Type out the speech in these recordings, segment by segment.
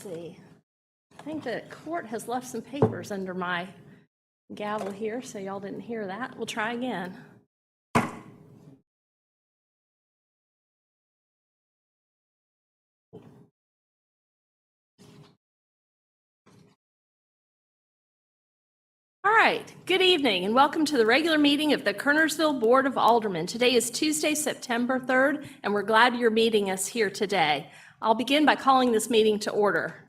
see. I think the court has left some papers under my gavel here, so y'all didn't hear that. We'll try again. All right, good evening and welcome to the regular meeting of the Kernersville Board of Aldermen. Today is Tuesday, September 3rd, and we're glad you're meeting us here today. I'll begin by calling this meeting to order.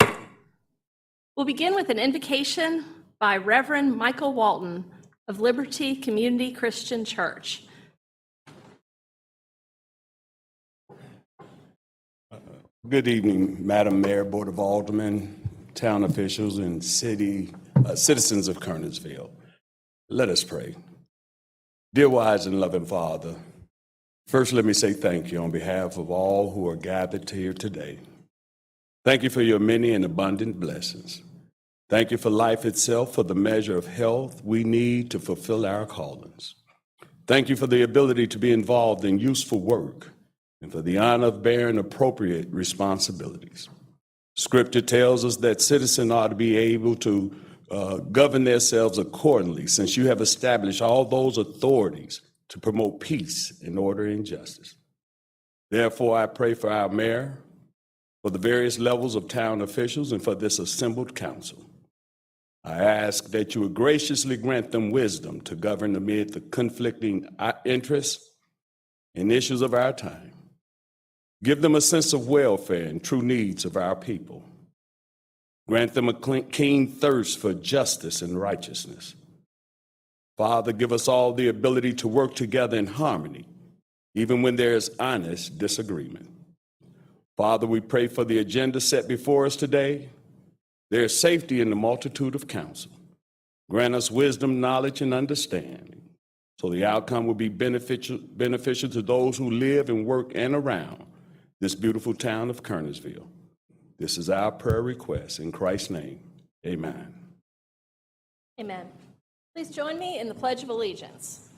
We'll begin with an invocation by Reverend Michael Walton of Liberty Community Christian Church. Good evening, Madam Mayor, Board of Aldermen, town officials, and citizens of Kernersville. Let us pray. Dear wise and loving Father, first let me say thank you on behalf of all who are gathered here today. Thank you for your many and abundant blessings. Thank you for life itself, for the measure of health we need to fulfill our callings. Thank you for the ability to be involved in useful work and for the honor of bearing appropriate responsibilities. Scripture tells us that citizens ought to be able to govern themselves accordingly, since you have established all those authorities to promote peace and order and justice. Therefore, I pray for our mayor, for the various levels of town officials, and for this assembled council. I ask that you would graciously grant them wisdom to govern amid the conflicting interests and issues of our time. Give them a sense of welfare and true needs of our people. Grant them a keen thirst for justice and righteousness. Father, give us all the ability to work together in harmony, even when there is honest disagreement. Father, we pray for the agenda set before us today. There is safety in the multitude of counsel. Grant us wisdom, knowledge, and understanding, so the outcome will be beneficial to those who live and work in and around this beautiful town of Kernersville. This is our prayer request. In Christ's name, amen. Amen. Please join me in the Pledge of Allegiance.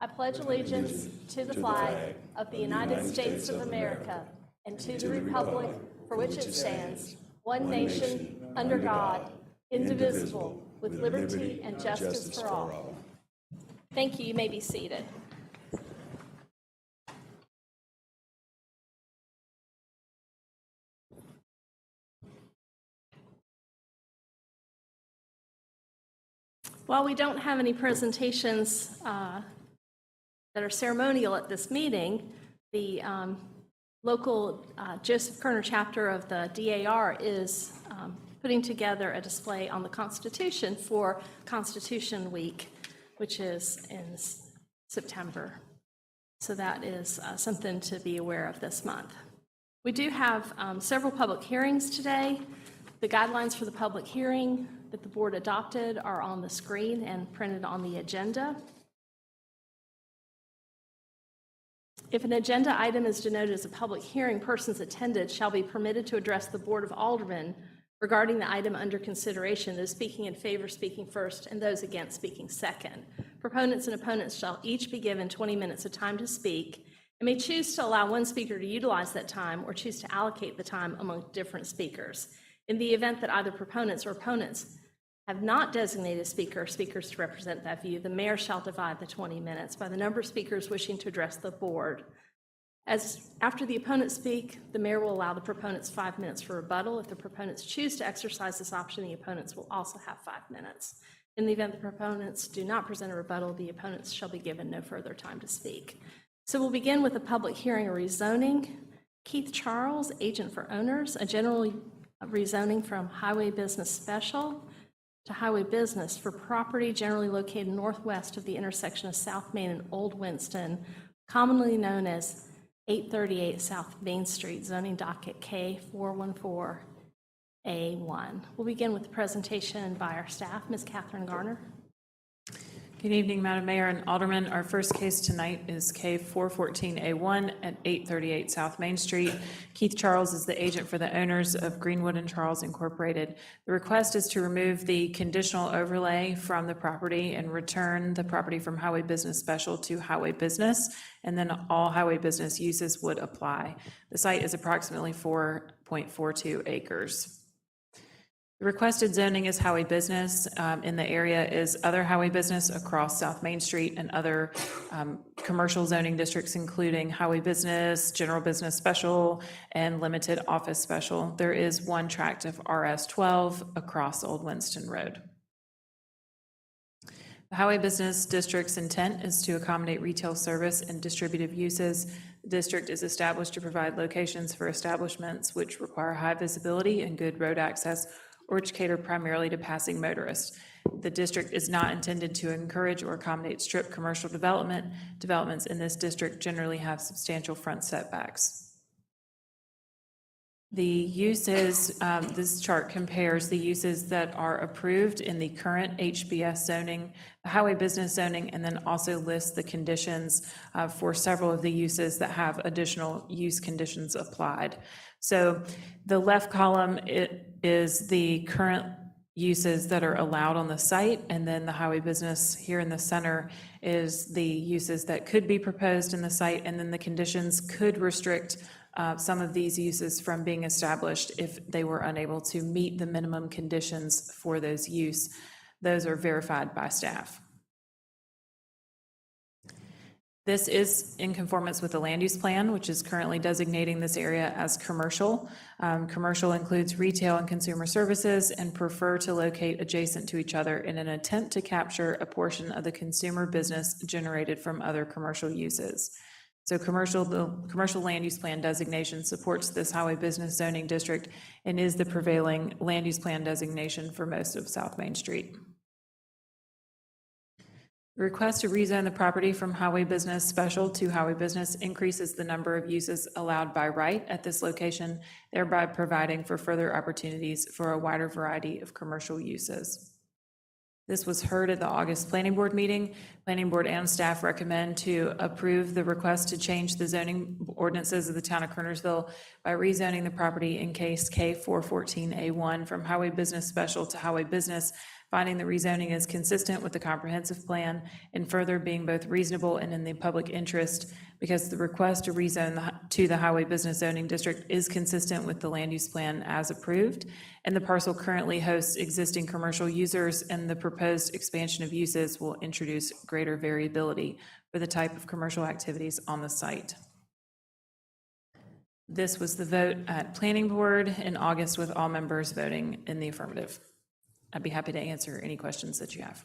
I pledge allegiance to the flag of the United States of America and to the republic for which it stands, one nation, under God, indivisible, with liberty and justice for all. Thank you. You may be seated. While we don't have any presentations that are ceremonial at this meeting, the local Joseph Kerner chapter of the DAR is putting together a display on the Constitution for Constitution Week, which is in September. So that is something to be aware of this month. We do have several public hearings today. The guidelines for the public hearing that the board adopted are on the screen and printed on the agenda. If an agenda item is denoted as a public hearing, persons attended shall be permitted to address the Board of Aldermen regarding the item under consideration, those speaking in favor speaking first and those against speaking second. Proponents and opponents shall each be given 20 minutes of time to speak and may choose to allow one speaker to utilize that time or choose to allocate the time among different speakers. In the event that either proponents or opponents have not designated speakers to represent that view, the mayor shall divide the 20 minutes by the number of speakers wishing to address the board. After the opponents speak, the mayor will allow the proponents 5 minutes for rebuttal. If the proponents choose to exercise this option, the opponents will also have 5 minutes. In the event the proponents do not present a rebuttal, the opponents shall be given no further time to speak. So we'll begin with a public hearing or rezoning. Keith Charles, agent for owners, a general rezoning from highway business special to highway business for property generally located northwest of the intersection of South Main and Old Winston, commonly known as 838 South Main Street, zoning docket K414A1. We'll begin with the presentation by our staff. Ms. Catherine Garner. Good evening, Madam Mayor and Aldermen. Our first case tonight is K414A1 at 838 South Main Street. Keith Charles is the agent for the owners of Greenwood and Charles Incorporated. The request is to remove the conditional overlay from the property and return the property from Highway Business Special to Highway Business, and then all Highway Business uses would apply. The site is approximately 4.42 acres. The requested zoning is highway business. In the area is other highway business across South Main Street and other commercial zoning districts, including highway business, general business special, and limited office special. There is one tract of RS 12 across Old Winston Road. The highway business district's intent is to accommodate retail service and distributive uses. The district is established to provide locations for establishments which require high visibility and good road access, or which cater primarily to passing motorists. The district is not intended to encourage or accommodate strip commercial development. Developments in this district generally have substantial front setbacks. The uses, this chart compares the uses that are approved in the current HBS zoning, the highway business zoning, and then also lists the conditions for several of the uses that have additional use conditions applied. So the left column, it is the current uses that are allowed on the site, and then the highway business here in the center is the uses that could be proposed in the site, and then the conditions could restrict some of these uses from being established if they were unable to meet the minimum conditions for those use. Those are verified by staff. This is in conformance with the land use plan, which is currently designating this area as commercial. Commercial includes retail and consumer services and prefer to locate adjacent to each other in an attempt to capture a portion of the consumer business generated from other commercial uses. So the commercial land use plan designation supports this highway business zoning district and is the prevailing land use plan designation for most of South Main Street. The request to rezone the property from highway business special to highway business increases the number of uses allowed by right at this location, thereby providing for further opportunities for a wider variety of commercial uses. This was heard at the August Planning Board meeting. Planning Board and staff recommend to approve the request to change the zoning ordinances of the town of Kernersville by rezoning the property in case K414A1 from highway business special to highway business, finding the rezoning is consistent with the comprehensive plan and further being both reasonable and in the public interest because the request to rezone to the highway business zoning district is consistent with the land use plan as approved, and the parcel currently hosts existing commercial users, and the proposed expansion of uses will introduce greater variability for the type of commercial activities on the site. This was the vote at Planning Board in August with all members voting in the affirmative. I'd be happy to answer any questions that you have.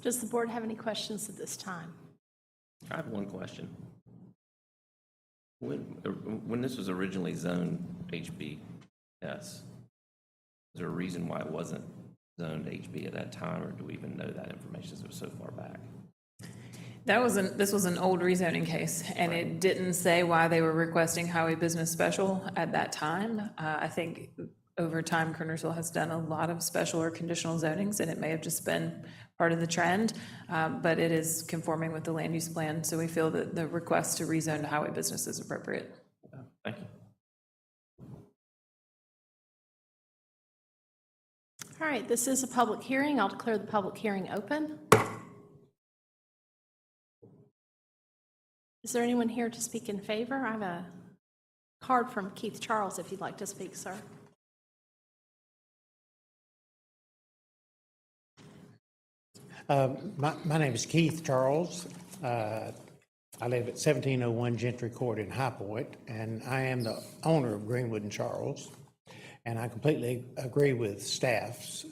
Does the board have any questions at this time? I have one question. When this was originally zoned HB, was there a reason why it wasn't zoned HB at that time, or do we even know that information since it was so far back? This was an old rezoning case, and it didn't say why they were requesting highway business special at that time. I think over time, Kernersville has done a lot of special or conditional zonings, and it may have just been part of the trend, but it is conforming with the land use plan, so we feel that the request to rezone to highway business is appropriate. Thank you. All right, this is a public hearing. I'll declare the public hearing open. Is there anyone here to speak in favor? I have a card from Keith Charles if you'd like to speak, sir. My name is Keith Charles. I live at 1701 Gentry Court in High Point, and I am the owner of Greenwood and Charles. And I completely agree with staff's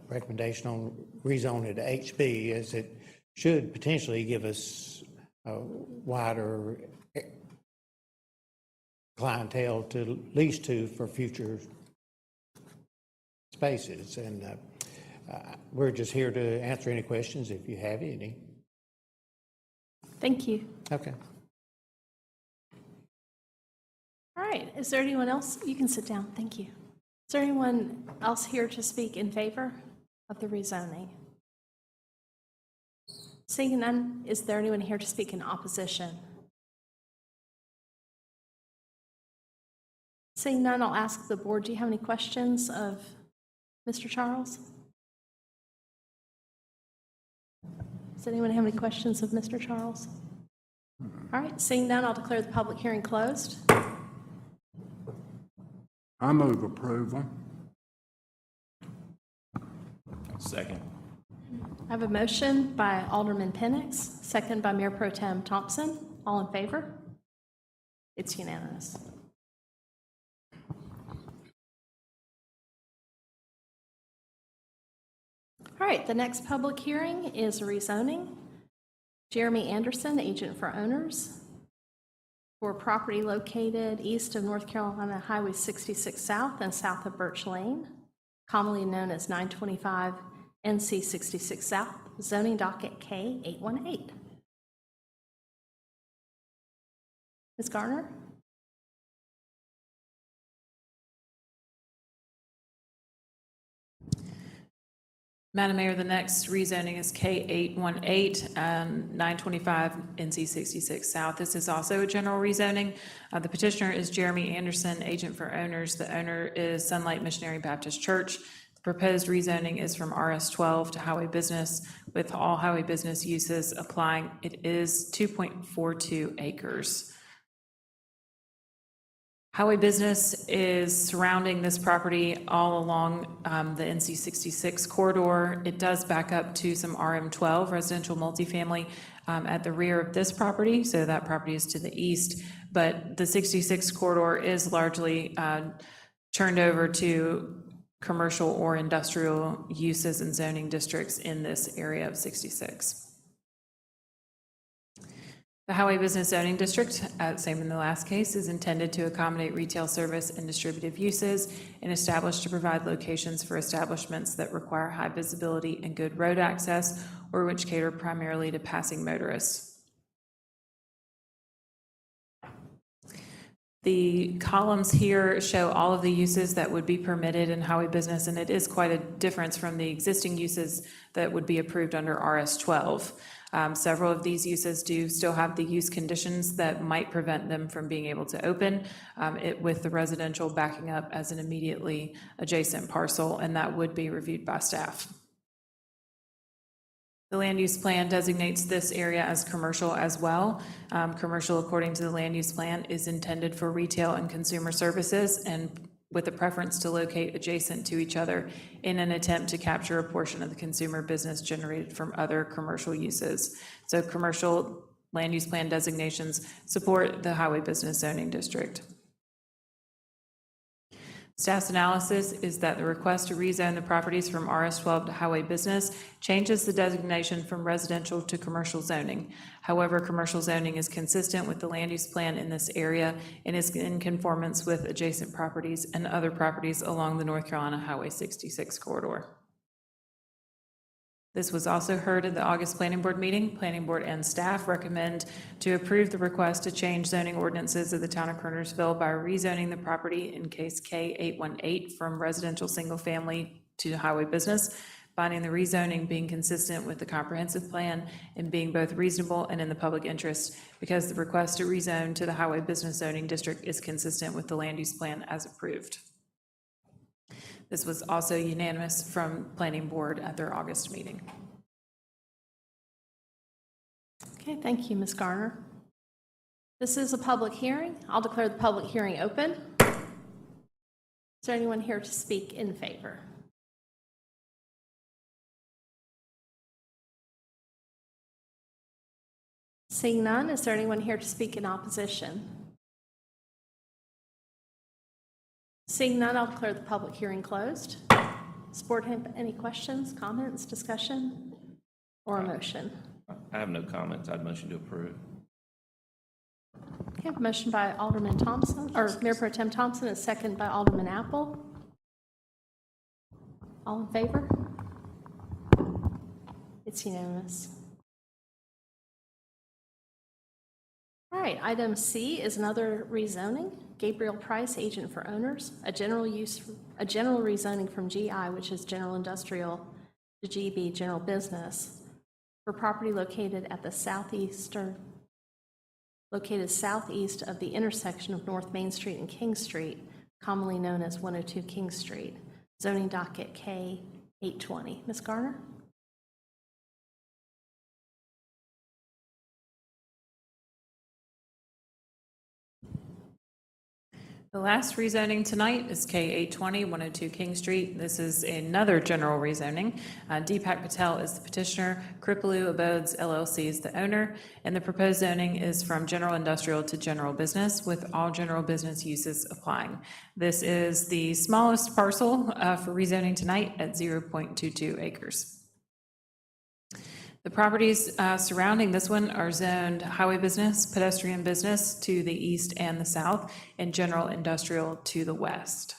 recommendation on rezoning to HB, as it should potentially give us a wider clientele to lease to for future spaces. And we're just here to answer any questions if you have any. Thank you. Okay. All right, is there anyone else? You can sit down, thank you. Is there anyone else here to speak in favor? of the rezoning? Seeing none, is there anyone here to speak in opposition? Seeing none, I'll ask the board, do you have any questions of Mr. Charles? Does anyone have any questions of Mr. Charles? All right, seeing none, I'll declare the public hearing closed. I move approval. Second. I have a motion by Alderman Penix, second by Mayor Pro Tem Thompson. All in favor? It's unanimous. All right, the next public hearing is rezoning. Jeremy Anderson, agent for owners, for property located east of North Carolina Highway 66 South and south of Birch Lane, commonly known as 925 NC 66 South, zoning docket K818. Ms. Garner? Madam Mayor, the next rezoning is K818, 925 NC 66 South. This is also a general rezoning. The petitioner is Jeremy Anderson, agent for owners. The owner is Sunlight Missionary Baptist Church. The proposed rezoning is from RS12 to highway business, with all highway business uses applying. It is 2.42 acres. Highway business is surrounding this property all along the NC 66 corridor. It does back up to some RM12 residential multifamily at the rear of this property, so that property is to the east. But the 66 corridor is largely turned over to commercial or industrial uses and zoning districts in this area of 66. The Highway Business Zoning District, same in the last case, is intended to accommodate retail service and distributive uses and established to provide locations for establishments that require high visibility and good road access or which cater primarily to passing motorists. The columns here show all of the uses that would be permitted in highway business, and it is quite a difference from the existing uses that would be approved under RS12. Several of these uses do still have the use conditions that might prevent them from being able to open, with the residential backing up as an immediately adjacent parcel, and that would be reviewed by staff. The land use plan designates this area as commercial as well. Commercial, according to the land use plan, is intended for retail and consumer services, and with a preference to locate adjacent to each other in an attempt to capture a portion of the consumer business generated from other commercial uses. So commercial land use plan designations support the highway business zoning district. Staff's analysis is that the request to rezone the properties from RS12 to highway business changes the designation from residential to commercial zoning. However, commercial zoning is consistent with the land use plan in this area and is in conformance with adjacent properties and other properties along the North Carolina Highway 66 corridor. This was also heard at the August Planning Board meeting. Planning Board and staff recommend to approve the request to change zoning ordinances of the town of Kernersville by rezoning the property in case K818 from residential single family to highway business, finding the rezoning being consistent with the comprehensive plan and being both reasonable and in the public interest, because the request to rezone to the highway business zoning district is consistent with the land use plan as approved. This was also unanimous from Planning Board at their August meeting. Okay, thank you, Ms. Garner. This is a public hearing. I'll declare the public hearing open. Is there anyone here to speak in favor? Seeing none, is there anyone here to speak in opposition? Seeing none, I'll declare the public hearing closed. Does the board have any questions, comments, discussion, or a motion? I have no comments. I'd motion to approve. Okay, motion by Alderman Thompson, or Mayor Pro Tem Thompson, and second by Alderman Apple. All in favor? It's unanimous. All right, item C is another rezoning. Gabriel Price, agent for owners, a general rezoning from GI, which is general industrial, to GB General Business for property located southeast of the intersection of North Main Street and King Street, commonly known as 102 King Street, zoning docket K 820. Ms. Garner? The last rezoning tonight is K 820, 102 King Street. This is another general rezoning. Deepak Patel is the petitioner. Kripalu Abodes LLC is the owner, and the proposed zoning is from general industrial to general business, with all general business uses applying. This is the smallest parcel for rezoning tonight at 0.22 acres. The properties surrounding this one are zoned highway business, pedestrian business to the east and the south, and general industrial to the west.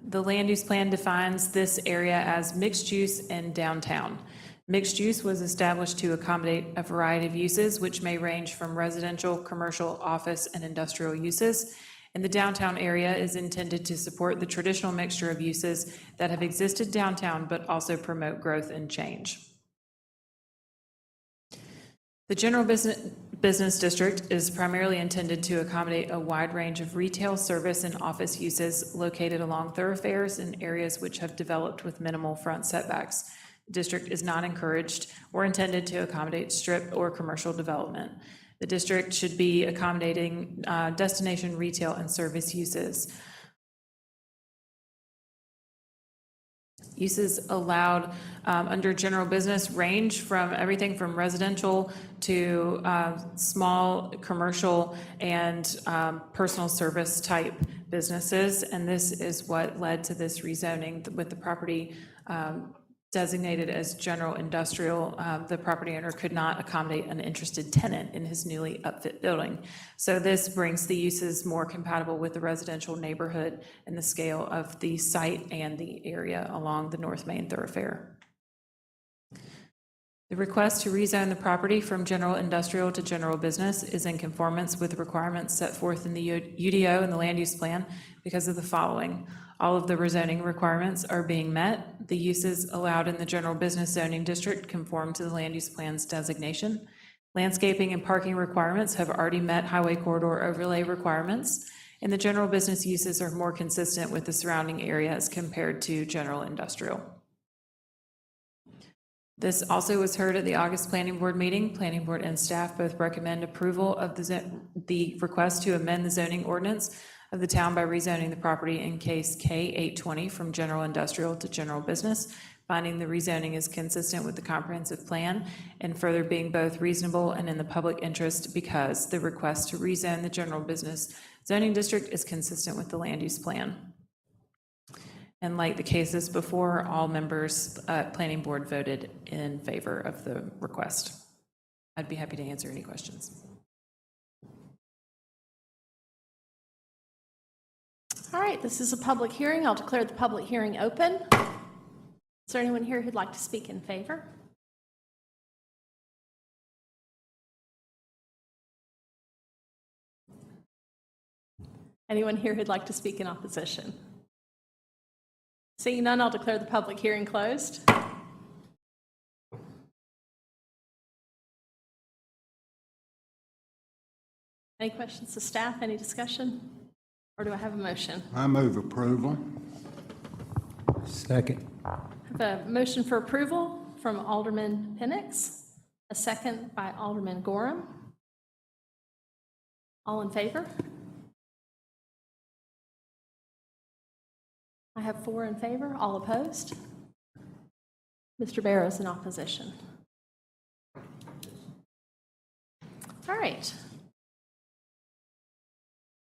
The land use plan defines this area as mixed use and downtown. Mixed use was established to accommodate a variety of uses, which may range from residential, commercial, office, and industrial uses. And the downtown area is intended to support the traditional mixture of uses that have existed downtown, but also promote growth and change. The general business district is primarily intended to accommodate a wide range of retail, service, and office uses located along thoroughfares in areas which have developed with minimal front setbacks. The district is not encouraged or intended to accommodate strip or commercial development. The district should be accommodating destination retail and service uses. Uses allowed under general business range from everything from residential to small commercial and personal service type businesses. And this is what led to this rezoning with the property designated as general industrial. The property owner could not accommodate an interested tenant in his newly upfit building. So this brings the uses more compatible with the residential neighborhood and the scale of the site and the area along the North Main thoroughfare. The request to rezone the property from general industrial to general business is in conformance with the requirements set forth in the UDO and the land use plan because of the following. All of the rezoning requirements are being met. The uses allowed in the general business zoning district conform to the land use plan's designation. Landscaping and parking requirements have already met highway corridor overlay requirements, and the general business uses are more consistent with the surrounding area as compared to general industrial. This also was heard at the August Planning Board meeting. Planning Board and staff both recommend approval of the request to amend the zoning ordinance of the town by rezoning the property in case K 820 from general industrial to general business, finding the rezoning is consistent with the comprehensive plan and further being both reasonable and in the public interest because the request to rezone the general business zoning district is consistent with the land use plan. And like the cases before, all members at Planning Board voted in favor of the request. I'd be happy to answer any questions. All right, this is a public hearing. I'll declare the public hearing open. Is there anyone here who'd like to speak in favor? Anyone here who'd like to speak in opposition? Seeing none, I'll declare the public hearing closed. Any questions to staff? Any discussion? Or do I have a motion? I move approval. Second. I have a motion for approval from Alderman Penix, a second by Alderman Gorham. All in favor? I have 4 in favor. All opposed? Mr. Barrows in opposition. All right.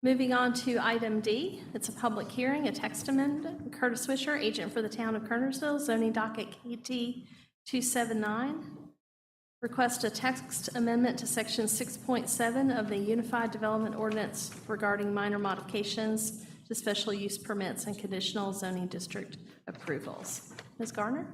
Moving on to item D, it's a public hearing, a text amendment. Curtis Swisher, agent for the town of Kernersville, zoning docket KT 279. Request a text amendment to section 6.7 of the Unified Development Ordinance regarding minor modifications to special use permits and conditional zoning district approvals. Ms. Garner?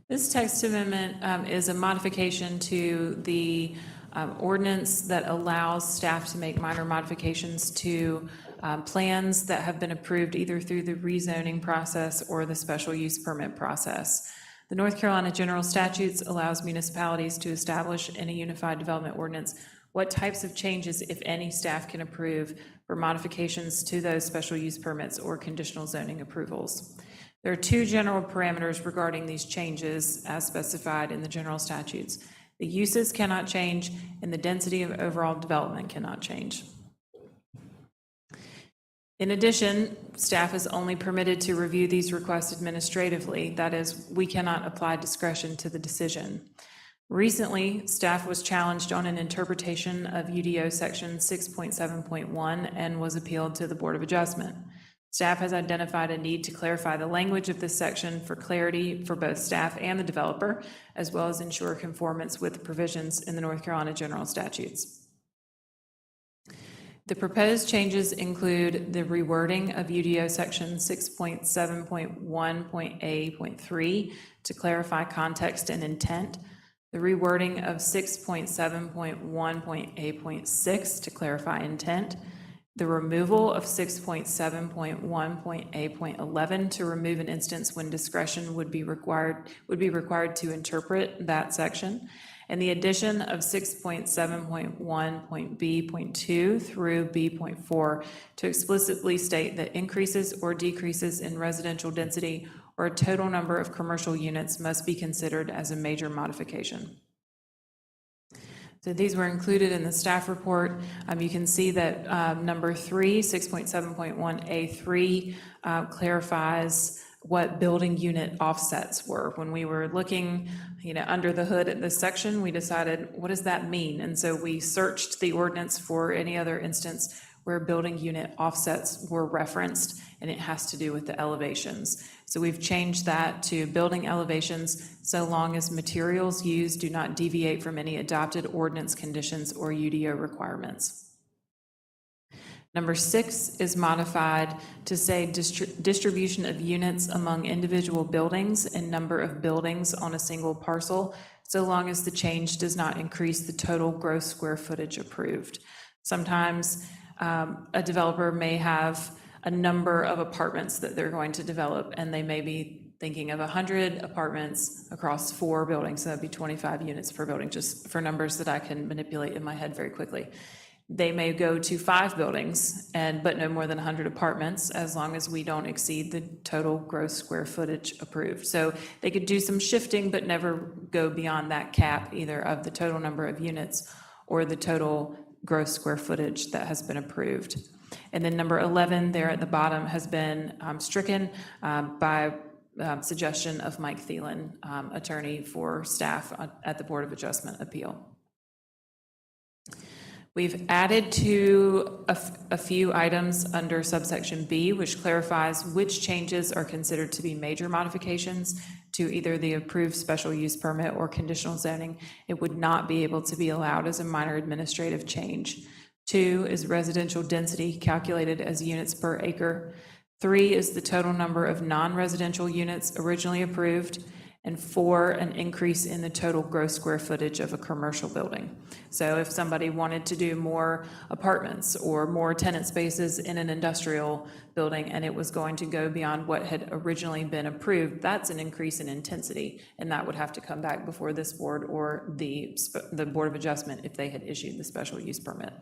This text amendment is a modification to the ordinance that allows staff to make minor modifications to plans that have been approved either through the rezoning process or the special use permit process. The North Carolina General Statutes allows municipalities to establish in a unified development ordinance what types of changes, if any, staff can approve for modifications to those special use permits or conditional zoning approvals. There are two general parameters regarding these changes as specified in the general statutes. The uses cannot change, and the density of overall development cannot change. In addition, staff is only permitted to review these requests administratively. That is, we cannot apply discretion to the decision. Recently, staff was challenged on an interpretation of UDO section 6.7.1 and was appealed to the Board of Adjustment. Staff has identified a need to clarify the language of this section for clarity for both staff and the developer, as well as ensure conformance with the provisions in the North Carolina General Statutes. The proposed changes include the rewording of UDO section 6.7.1.A.3 to clarify context and intent, the rewording of 6.7.1.A.6 to clarify intent, the removal of 6.7.1.A.11 to remove an instance when discretion would be required to interpret that section, and the addition of 6.7.1.B.2 through B.4 to explicitly state that increases or decreases in residential density or a total number of commercial units must be considered as a major modification. So these were included in the staff report. You can see that number 3, 6.7.1A3 clarifies what building unit offsets were. When we were looking, under the hood at this section, we decided, what does that mean? And so we searched the ordinance for any other instance where building unit offsets were referenced, and it has to do with the elevations. So we've changed that to building elevations so long as materials used do not deviate from any adopted ordinance conditions or UDO requirements. Number 6 is modified to say distribution of units among individual buildings and number of buildings on a single parcel, so long as the change does not increase the total gross square footage approved. Sometimes a developer may have a number of apartments that they're going to develop, and they may be thinking of 100 apartments across 4 buildings, so that'd be 25 units per building, just for numbers that I can manipulate in my head very quickly. They may go to 5 buildings, but no more than 100 apartments, as long as we don't exceed the total gross square footage approved. So they could do some shifting, but never go beyond that cap, either of the total number of units or the total gross square footage that has been approved. And then number 11 there at the bottom has been stricken by suggestion of Mike Thielen, attorney for staff at the Board of Adjustment appeal. We've added to a few items under subsection B, which clarifies which changes are considered to be major modifications to either the approved special use permit or conditional zoning. It would not be able to be allowed as a minor administrative change. 2 is residential density calculated as units per acre. 3 is the total number of non-residential units originally approved. And 4, an increase in the total gross square footage of a commercial building. So if somebody wanted to do more apartments or more tenant spaces in an industrial building and it was going to go beyond what had originally been approved, that's an increase in intensity, and that would have to come back before this board or the Board of Adjustment if they had issued the special use permit.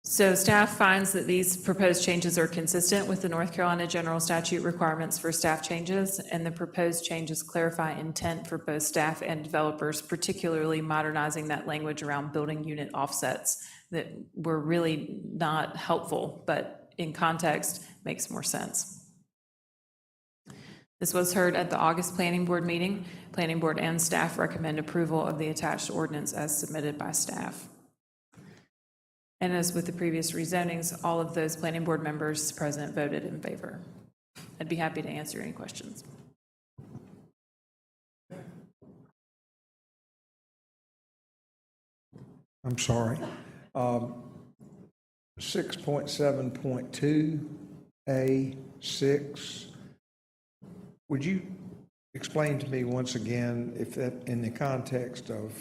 So staff finds that these proposed changes are consistent with the North Carolina General Statute requirements for staff changes, and the proposed changes clarify intent for both staff and developers, particularly modernizing that language around building unit offsets that were really not helpful, but in context makes more sense. This was heard at the August Planning Board meeting. Planning Board and staff recommend approval of the attached ordinance as submitted by staff. And as with the previous rezonings, all of those planning board members present voted in favor. I'd be happy to answer any questions. I'm sorry. 6.7.2A6. Would you explain to me once again, if that, in the context of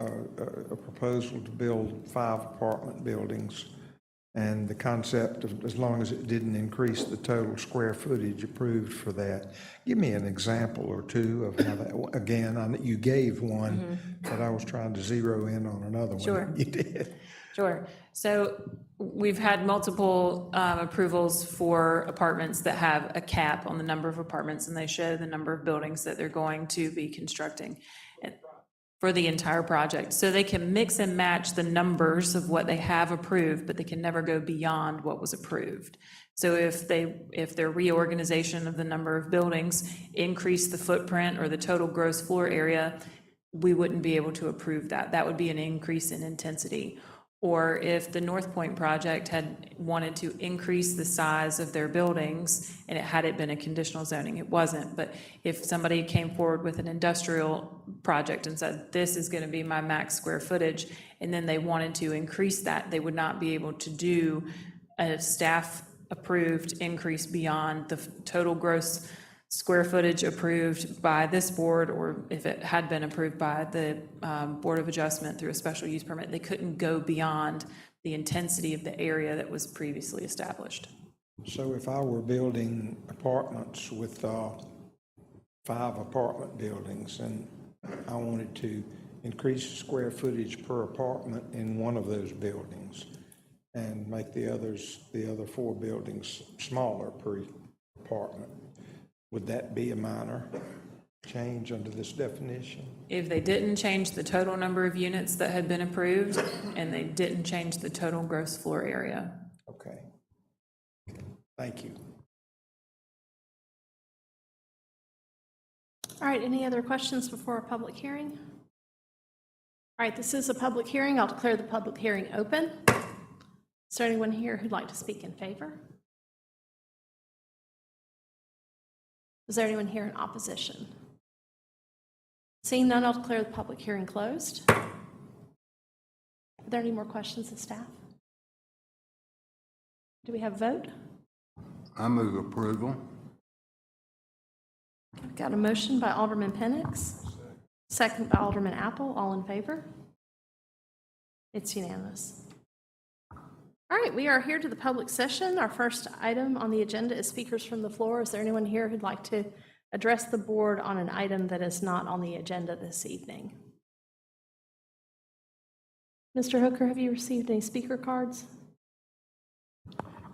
a proposal to build 5 apartment buildings, and the concept of, as long as it didn't increase the total square footage approved for that. Give me an example or two of how that, again, you gave one, but I was trying to zero in on another one. Sure. You did. Sure. So we've had multiple approvals for apartments that have a cap on the number of apartments, and they show the number of buildings that they're going to be constructing for the entire project. So they can mix and match the numbers of what they have approved, but they can never go beyond what was approved. So if their reorganization of the number of buildings increase the footprint or the total gross floor area, we wouldn't be able to approve that. That would be an increase in intensity. Or if the North Point project had wanted to increase the size of their buildings, and had it been a conditional zoning, it wasn't, but if somebody came forward with an industrial project and said, this is going to be my max square footage, and then they wanted to increase that, they would not be able to do a staff-approved increase beyond the total gross square footage approved by this board, or if it had been approved by the Board of Adjustment through a special use permit, they couldn't go beyond the intensity of the area that was previously established. So if I were building apartments with 5 apartment buildings, and I wanted to increase the square footage per apartment in one of those buildings and make the other 4 buildings smaller per apartment, would that be a minor change under this definition? If they didn't change the total number of units that had been approved, and they didn't change the total gross floor area. Okay. Thank you. All right, any other questions before a public hearing? All right, this is a public hearing. I'll declare the public hearing open. Is there anyone here who'd like to speak in favor? Is there anyone here in opposition? Seeing none, I'll declare the public hearing closed. Are there any more questions of staff? Do we have a vote? I move approval. I've got a motion by Alderman Penix, second by Alderman Apple. All in favor? It's unanimous. All right, we are here to the public session. Our first item on the agenda is speakers from the floor. Is there anyone here who'd like to address the board on an item that is not on the agenda this evening? Mr. Hooker, have you received any speaker cards?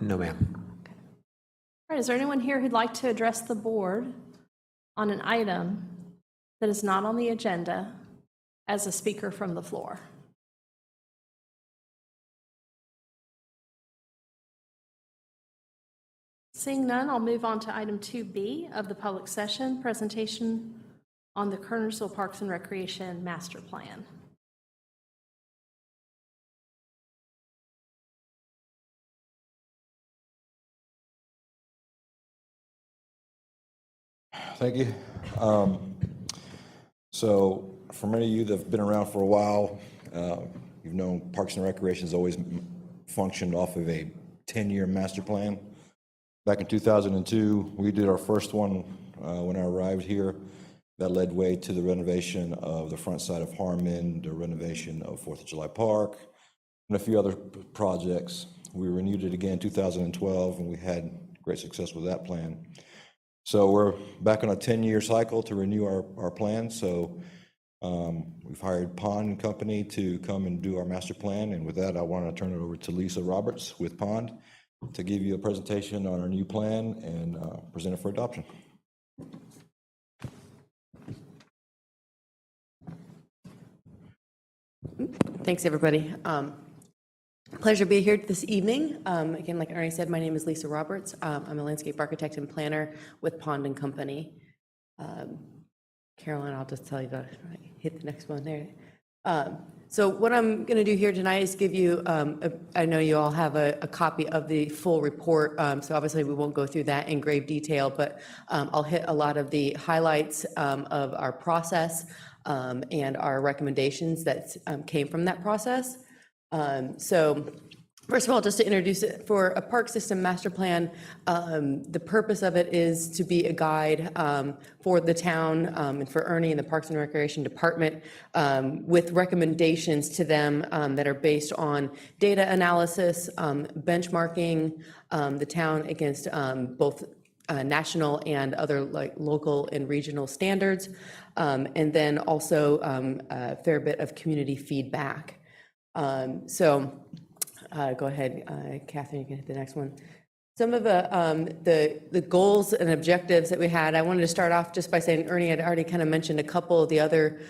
No, ma'am. All right, is there anyone here who'd like to address the board on an item that is not on the agenda as a speaker from the floor? Seeing none, I'll move on to item 2B of the public session, presentation on the Kernersville Parks and Recreation Master Plan. Thank you. So for many of you that have been around for a while, you've known Parks and Recreation has always functioned off of a 10-year master plan. Back in 2002, we did our first one when I arrived here. That led way to the renovation of the front side of Harmon, the renovation of 4th of July Park, and a few other projects. We renewed it again in 2012, and we had great success with that plan. So we're back on a 10-year cycle to renew our plan. So we've hired Pond & Company to come and do our master plan. And with that, I want to turn it over to Lisa Roberts with Pond to give you a presentation on our new plan and present it for adoption. Thanks, everybody. Pleasure to be here this evening. Again, like Ernie said, my name is Lisa Roberts. I'm a landscape architect and planner with Pond & Company. Carolyn, I'll just tell you to hit the next one there. So what I'm going to do here tonight is give you, I know you all have a copy of the full report, so obviously we won't go through that in grave detail, but I'll hit a lot of the highlights of our process and our recommendations that came from that process. So First of all, just to introduce it, for a park system master plan, the purpose of it is to be a guide for the town and for Ernie and the Parks and Recreation Department with recommendations to them that are based on data analysis, benchmarking the town against both national and other like local and regional standards, and then also a fair bit of community feedback. Go ahead, Catherine, you can hit the next one. Some of the goals and objectives that we had, I wanted to start off just by saying, Ernie had already kind of mentioned a couple of the other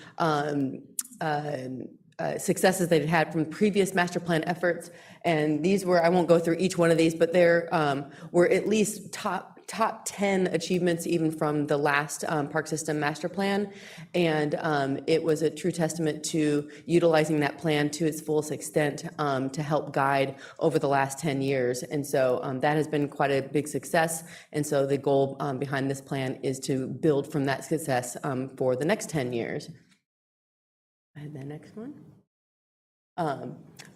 successes they'd had from previous master plan efforts. And these were, I won't go through each one of these, but there were at least top 10 achievements even from the last park system master plan. And it was a true testament to utilizing that plan to its fullest extent to help guide over the last 10 years. And so that has been quite a big success. And so the goal behind this plan is to build from that success for the next 10 years. And the next one.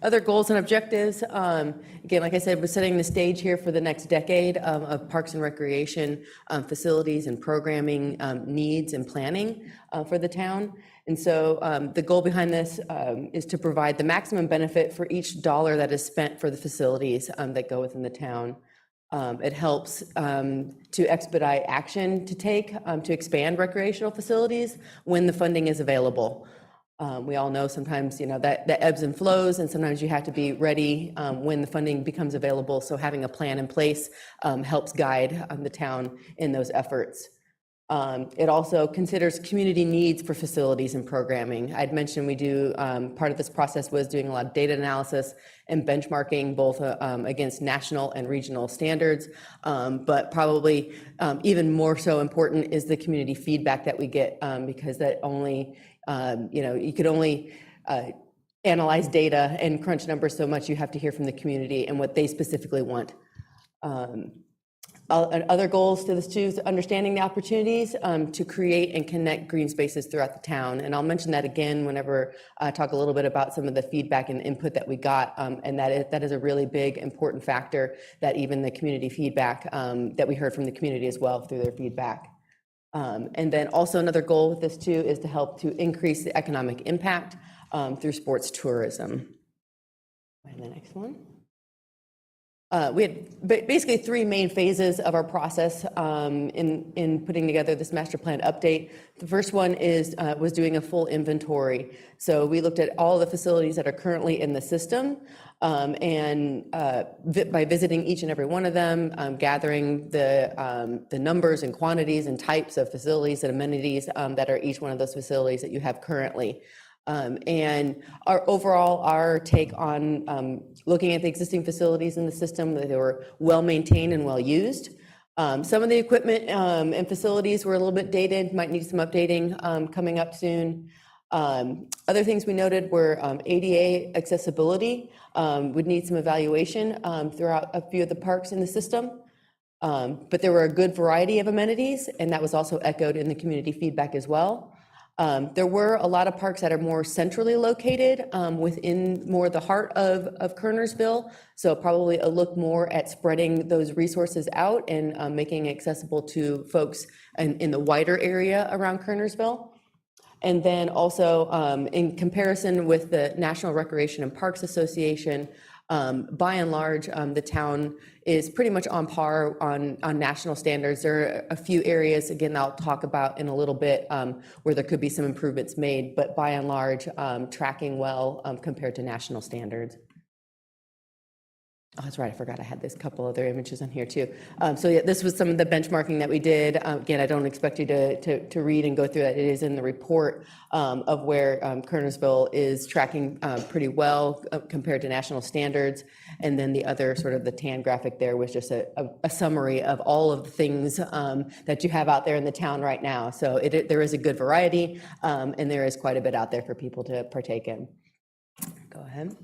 Other goals and objectives, again, like I said, we're setting the stage here for the next decade of parks and recreation facilities and programming needs and planning for the town. And so the goal behind this is to provide the maximum benefit for each dollar that is spent for the facilities that go within the town. It helps to expedite action to take to expand recreational facilities when the funding is available. We all know sometimes, that ebbs and flows, and sometimes you have to be ready when the funding becomes available. So having a plan in place helps guide the town in those efforts. It also considers community needs for facilities and programming. I'd mentioned we do, part of this process was doing a lot of data analysis and benchmarking both against national and regional standards, but probably even more so important is the community feedback that we get, because that only, you could only analyze data and crunch numbers so much. You have to hear from the community and what they specifically want. Other goals to this too is understanding the opportunities to create and connect green spaces throughout the town. And I'll mention that again whenever I talk a little bit about some of the feedback and input that we got. And that is a really big, important factor, that even the community feedback that we heard from the community as well through their feedback. And then also another goal with this too is to help to increase the economic impact through sports tourism. And the next one. We had basically 3 main phases of our process in putting together this master plan update. The first one was doing a full inventory. So we looked at all the facilities that are currently in the system, and by visiting each and every one of them, gathering the numbers and quantities and types of facilities and amenities that are each one of those facilities that you have currently. And our take on looking at the existing facilities in the system, that they were well maintained and well used. Some of the equipment and facilities were a little bit dated, might need some updating coming up soon. Other things we noted were ADA accessibility would need some evaluation throughout a few of the parks in the system. But there were a good variety of amenities, and that was also echoed in the community feedback as well. There were a lot of parks that are more centrally located within more the heart of Kernersville, so probably a look more at spreading those resources out and making it accessible to folks in the wider area around Kernersville. And then also in comparison with the National Recreation and Parks Association, by and large, the town is pretty much on par on national standards. There are a few areas, again, I'll talk about in a little bit, where there could be some improvements made, but by and large, tracking well compared to national standards. Oh, that's right, I forgot I had this couple other images on here too. So yeah, this was some of the benchmarking that we did. Again, I don't expect you to read and go through that. It is in the report of where Kernersville is tracking pretty well compared to national standards. And then the other sort of the tan graphic there was just a summary of all of the things that you have out there in the town right now. So there is a good variety, and there is quite a bit out there for people to partake in. Go ahead.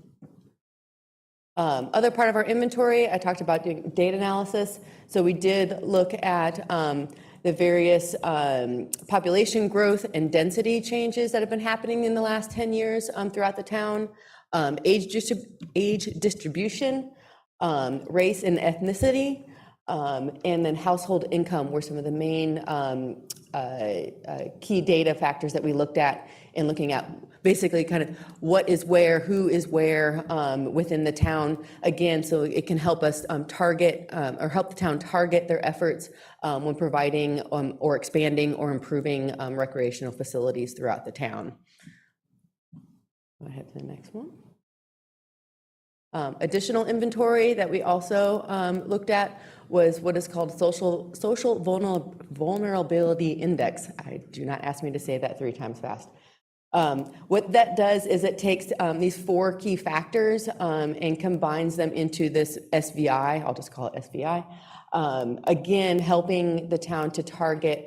Other part of our inventory, I talked about doing data analysis. So we did look at the various population growth and density changes that have been happening in the last 10 years throughout the town. age distribution, race and ethnicity, and then household income were some of the main key data factors that we looked at in looking at basically kind of what is where, who is where within the town. Again, so it can help us target or help the town target their efforts when providing or expanding or improving recreational facilities throughout the town. Go ahead to the next one. Additional inventory that we also looked at was what is called social vulnerability index. Do not ask me to say that 3 times fast. What that does is it takes these 4 key factors and combines them into this SVI. I'll just call it SVI. Again, helping the town to target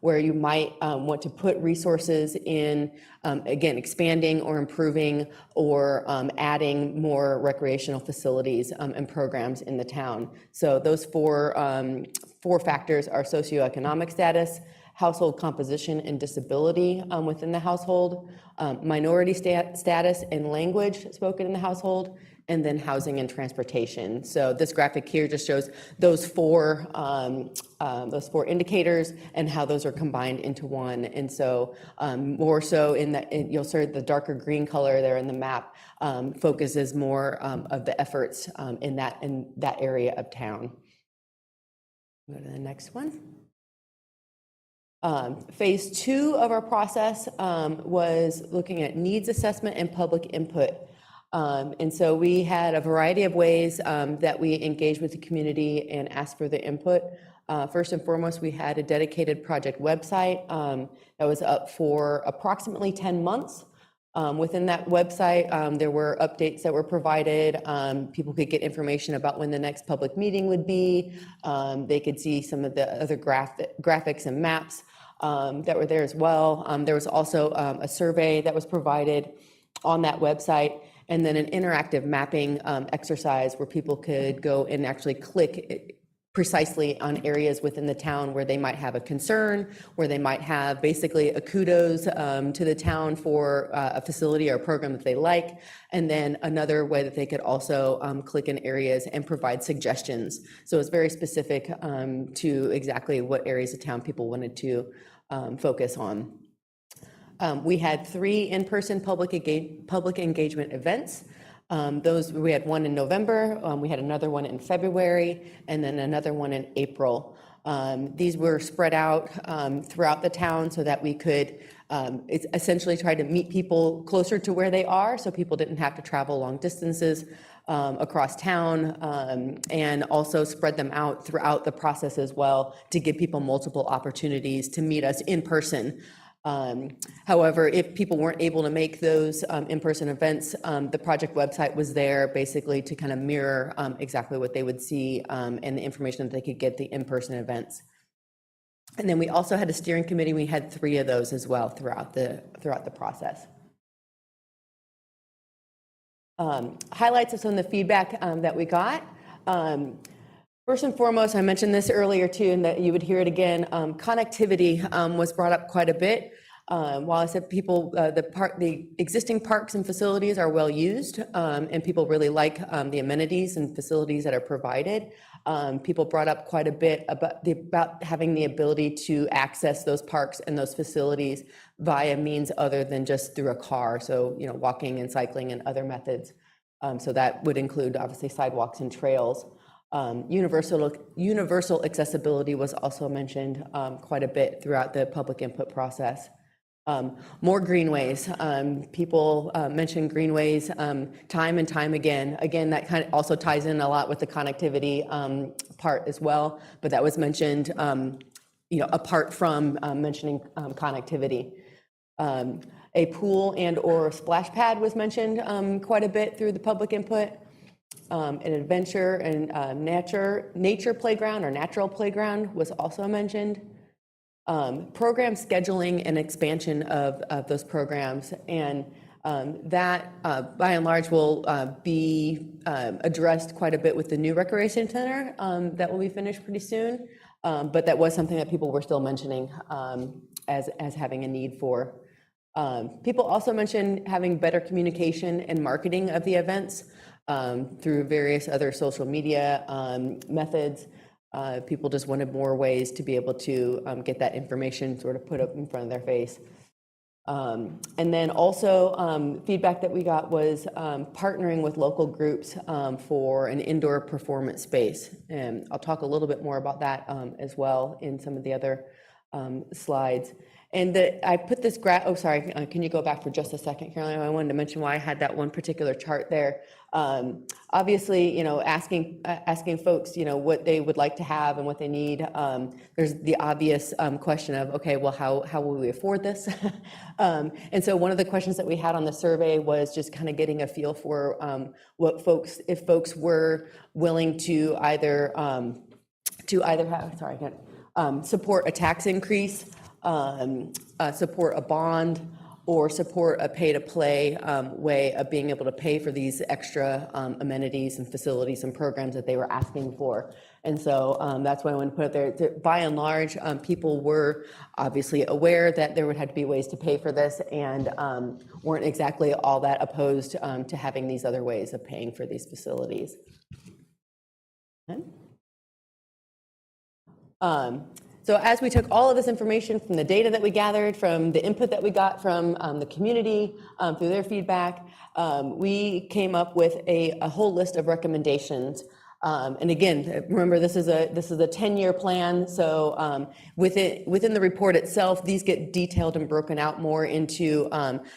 where you might want to put resources in, again, expanding or improving or adding more recreational facilities and programs in the town. So those 4 factors are socioeconomic status, household composition and disability within the household, minority status and language spoken in the household, and then housing and transportation. So this graphic here just shows those 4 indicators and how those are combined into one. And so more so you'll see the darker green color there in the map focuses more of the efforts in that area of town. Go to the next one. Phase 2 of our process was looking at needs assessment and public input. And so we had a variety of ways that we engaged with the community and asked for the input. First and foremost, we had a dedicated project website that was up for approximately 10 months. Within that website, there were updates that were provided. People could get information about when the next public meeting would be. They could see some of the other graphics and maps that were there as well. There was also a survey that was provided on that website, and then an interactive mapping exercise where people could go and actually click precisely on areas within the town where they might have a concern, where they might have basically a kudos to the town for a facility or a program that they like, and then another way that they could also click in areas and provide suggestions. So it's very specific to exactly what areas of town people wanted to focus on. We had 3 in-person public engagement events. We had one in November, we had another one in February, and then another one in April. These were spread out throughout the town so that we could essentially try to meet people closer to where they are, so people didn't have to travel long distances across town, and also spread them out throughout the process as well to give people multiple opportunities to meet us in person. However, if people weren't able to make those in-person events, the project website was there basically to kind of mirror exactly what they would see and the information that they could get the in-person events. And then we also had a steering committee. We had 3 of those as well throughout the process. Highlights of some of the feedback that we got. First and foremost, I mentioned this earlier too, and that you would hear it again, connectivity was brought up quite a bit. While I said people, the existing parks and facilities are well used, and people really like the amenities and facilities that are provided, people brought up quite a bit about having the ability to access those parks and those facilities via means other than just through a car. So, walking and cycling and other methods. So that would include obviously sidewalks and trails. Universal accessibility was also mentioned quite a bit throughout the public input process. More greenways. People mentioned greenways time and time again. Again, that kind of also ties in a lot with the connectivity part as well, but that was mentioned apart from mentioning connectivity. A pool and or splash pad was mentioned quite a bit through the public input. An adventure and nature playground or natural playground was also mentioned. Program scheduling and expansion of those programs, and that by and large will be addressed quite a bit with the new recreation center that will be finished pretty soon, but that was something that people were still mentioning as having a need for. People also mentioned having better communication and marketing of the events through various other social media methods. People just wanted more ways to be able to get that information sort of put up in front of their face. And then also feedback that we got was partnering with local groups for an indoor performance space. And I'll talk a little bit more about that as well in some of the other slides. And I put this oh, sorry, can you go back for just a second, Caroline? I wanted to mention why I had that one particular chart there. Obviously, you know, asking folks, you know, what they would like to have and what they need. There's the obvious question of, okay, well, how will we afford this? And so one of the questions that we had on the survey was just kind of getting a feel for if folks were willing to either have, sorry, again, support a tax increase, support a bond, or support a pay-to-play way of being able to pay for these extra amenities and facilities and programs that they were asking for. And so that's why I want to put it there. By and large, people were obviously aware that there would have to be ways to pay for this and weren't exactly all that opposed to having these other ways of paying for these facilities. Okay. So as we took all of this information from the data that we gathered, from the input that we got from the community, through their feedback, we came up with a whole list of recommendations. And again, remember, this is a 10-year plan. So within the report itself, these get detailed and broken out more into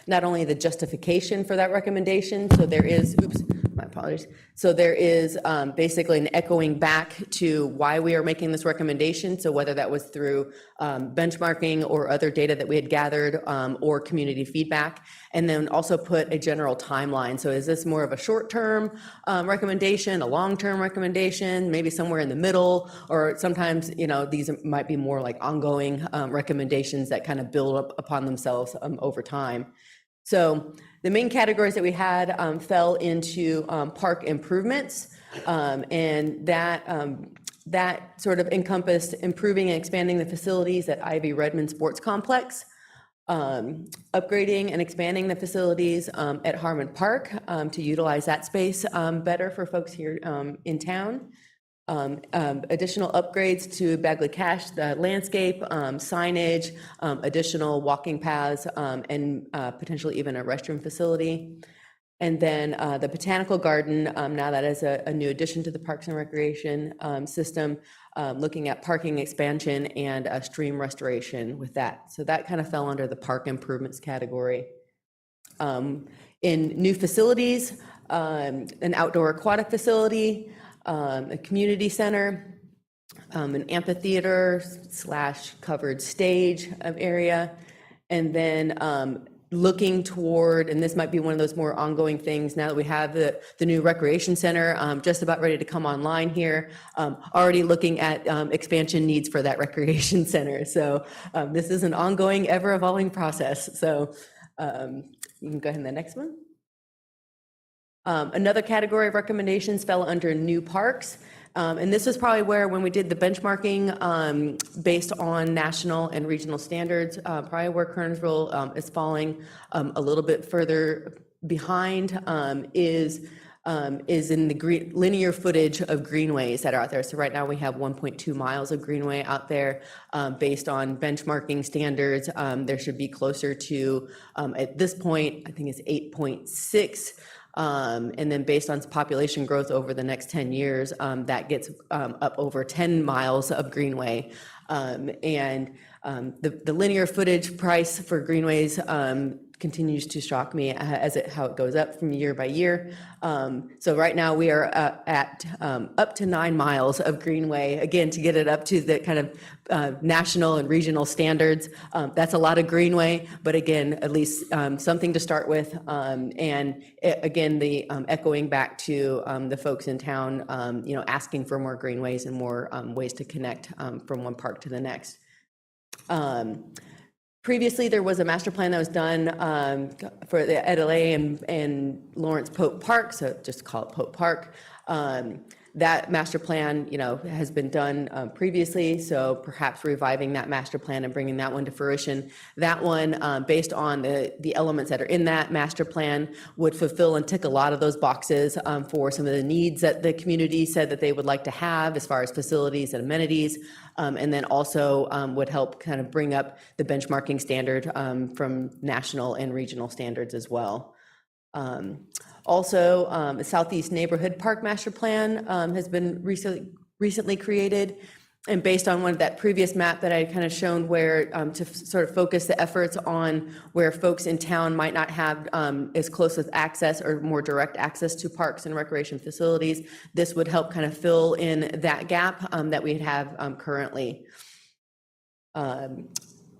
not only the justification for that recommendation. So there is, oops, my apologies. So there is basically an echoing back to why we are making this recommendation. So whether that was through benchmarking or other data that we had gathered or community feedback, and then also put a general timeline. So is this more of a short-term recommendation, a long-term recommendation, maybe somewhere in the middle, or sometimes, you know, these might be more like ongoing recommendations that kind of build up upon themselves over time. So the main categories that we had fell into park improvements, and that sort of encompassed improving and expanding the facilities at Ivy Redmond Sports Complex, upgrading and expanding the facilities at Harmon Park to utilize that space better for folks here in town. Additional upgrades to Bagley Cache, the landscape, signage, additional walking paths, and potentially even a restroom facility. And then the Botanical Garden, now that is a new addition to the Parks and Recreation system, looking at parking expansion and stream restoration with that. So that kind of fell under the park improvements category. In new facilities, an outdoor aquatic facility, a community center, an amphitheater / covered stage area, and then looking toward, and this might be one of those more ongoing things now that we have the new recreation center just about ready to come online here, already looking at expansion needs for that recreation center. So this is an ongoing, ever-evolving process. So you can go ahead to the next one. Another category of recommendations fell under new parks. And this is probably where, when we did the benchmarking based on national and regional standards, probably where Kernersville is falling a little bit further behind is in the linear footage of greenways that are out there. So right now we have 1.2 miles of greenway out there. Based on benchmarking standards, there should be closer to, at this point, I think it's 8.6. And then based on population growth over the next 10 years, that gets up over 10 miles of greenway. And the linear footage price for greenways continues to shock me how it goes up from year by year. So right now we are at up to 9 miles of greenway, again, to get it up to the kind of national and regional standards. That's a lot of greenway, but again, at least something to start with. And again, the echoing back to the folks in town, you know, asking for more greenways and more ways to connect from one park to the next. Previously, there was a master plan that was done for the Ed LA and Lawrence Pope Park, so just call it Pope Park. That master plan, has been done previously, so perhaps reviving that master plan and bringing that one to fruition. That one, based on the elements that are in that master plan, would fulfill and tick a lot of those boxes for some of the needs that the community said that they would like to have as far as facilities and amenities, and then also would help kind of bring up the benchmarking standard from national and regional standards as well. Also, the Southeast Neighborhood Park Master Plan has been recently created. And based on one of that previous map that I kind of shown where to sort of focus the efforts on where folks in town might not have as close with access or more direct access to parks and recreation facilities, this would help kind of fill in that gap that we have currently.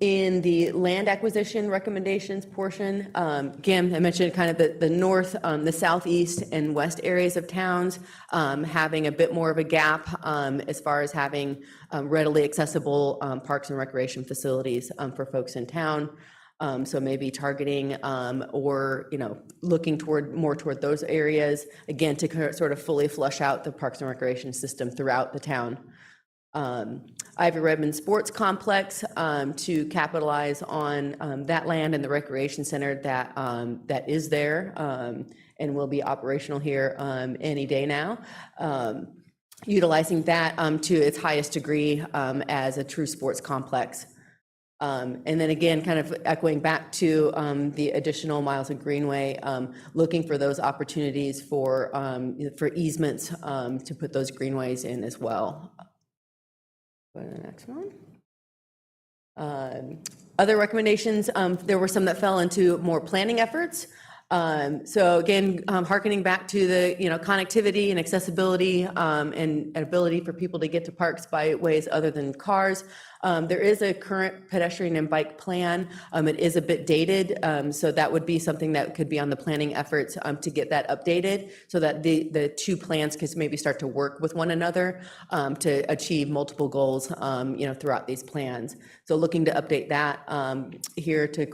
In the land acquisition recommendations portion, again, I mentioned kind of the north, the southeast and west areas of towns having a bit more of a gap as far as having readily accessible parks and recreation facilities for folks in town. So maybe targeting or, looking more toward those areas, again, to sort of fully flush out the parks and recreation system throughout the town. Ivy Redmond Sports Complex to capitalize on that land and the recreation center that is there and will be operational here any day now. Utilizing that to its highest degree as a true sports complex. And then again, kind of echoing back to the additional miles of greenway, looking for those opportunities for easements to put those greenways in as well. Go to the next one. Other recommendations, there were some that fell into more planning efforts. So again, hearkening back to the connectivity and accessibility and ability for people to get to parks by ways other than cars. There is a current pedestrian and bike plan. It is a bit dated, so that would be something that could be on the planning efforts to get that updated so that the two plans can maybe start to work with one another to achieve multiple goals throughout these plans. So looking to update that here to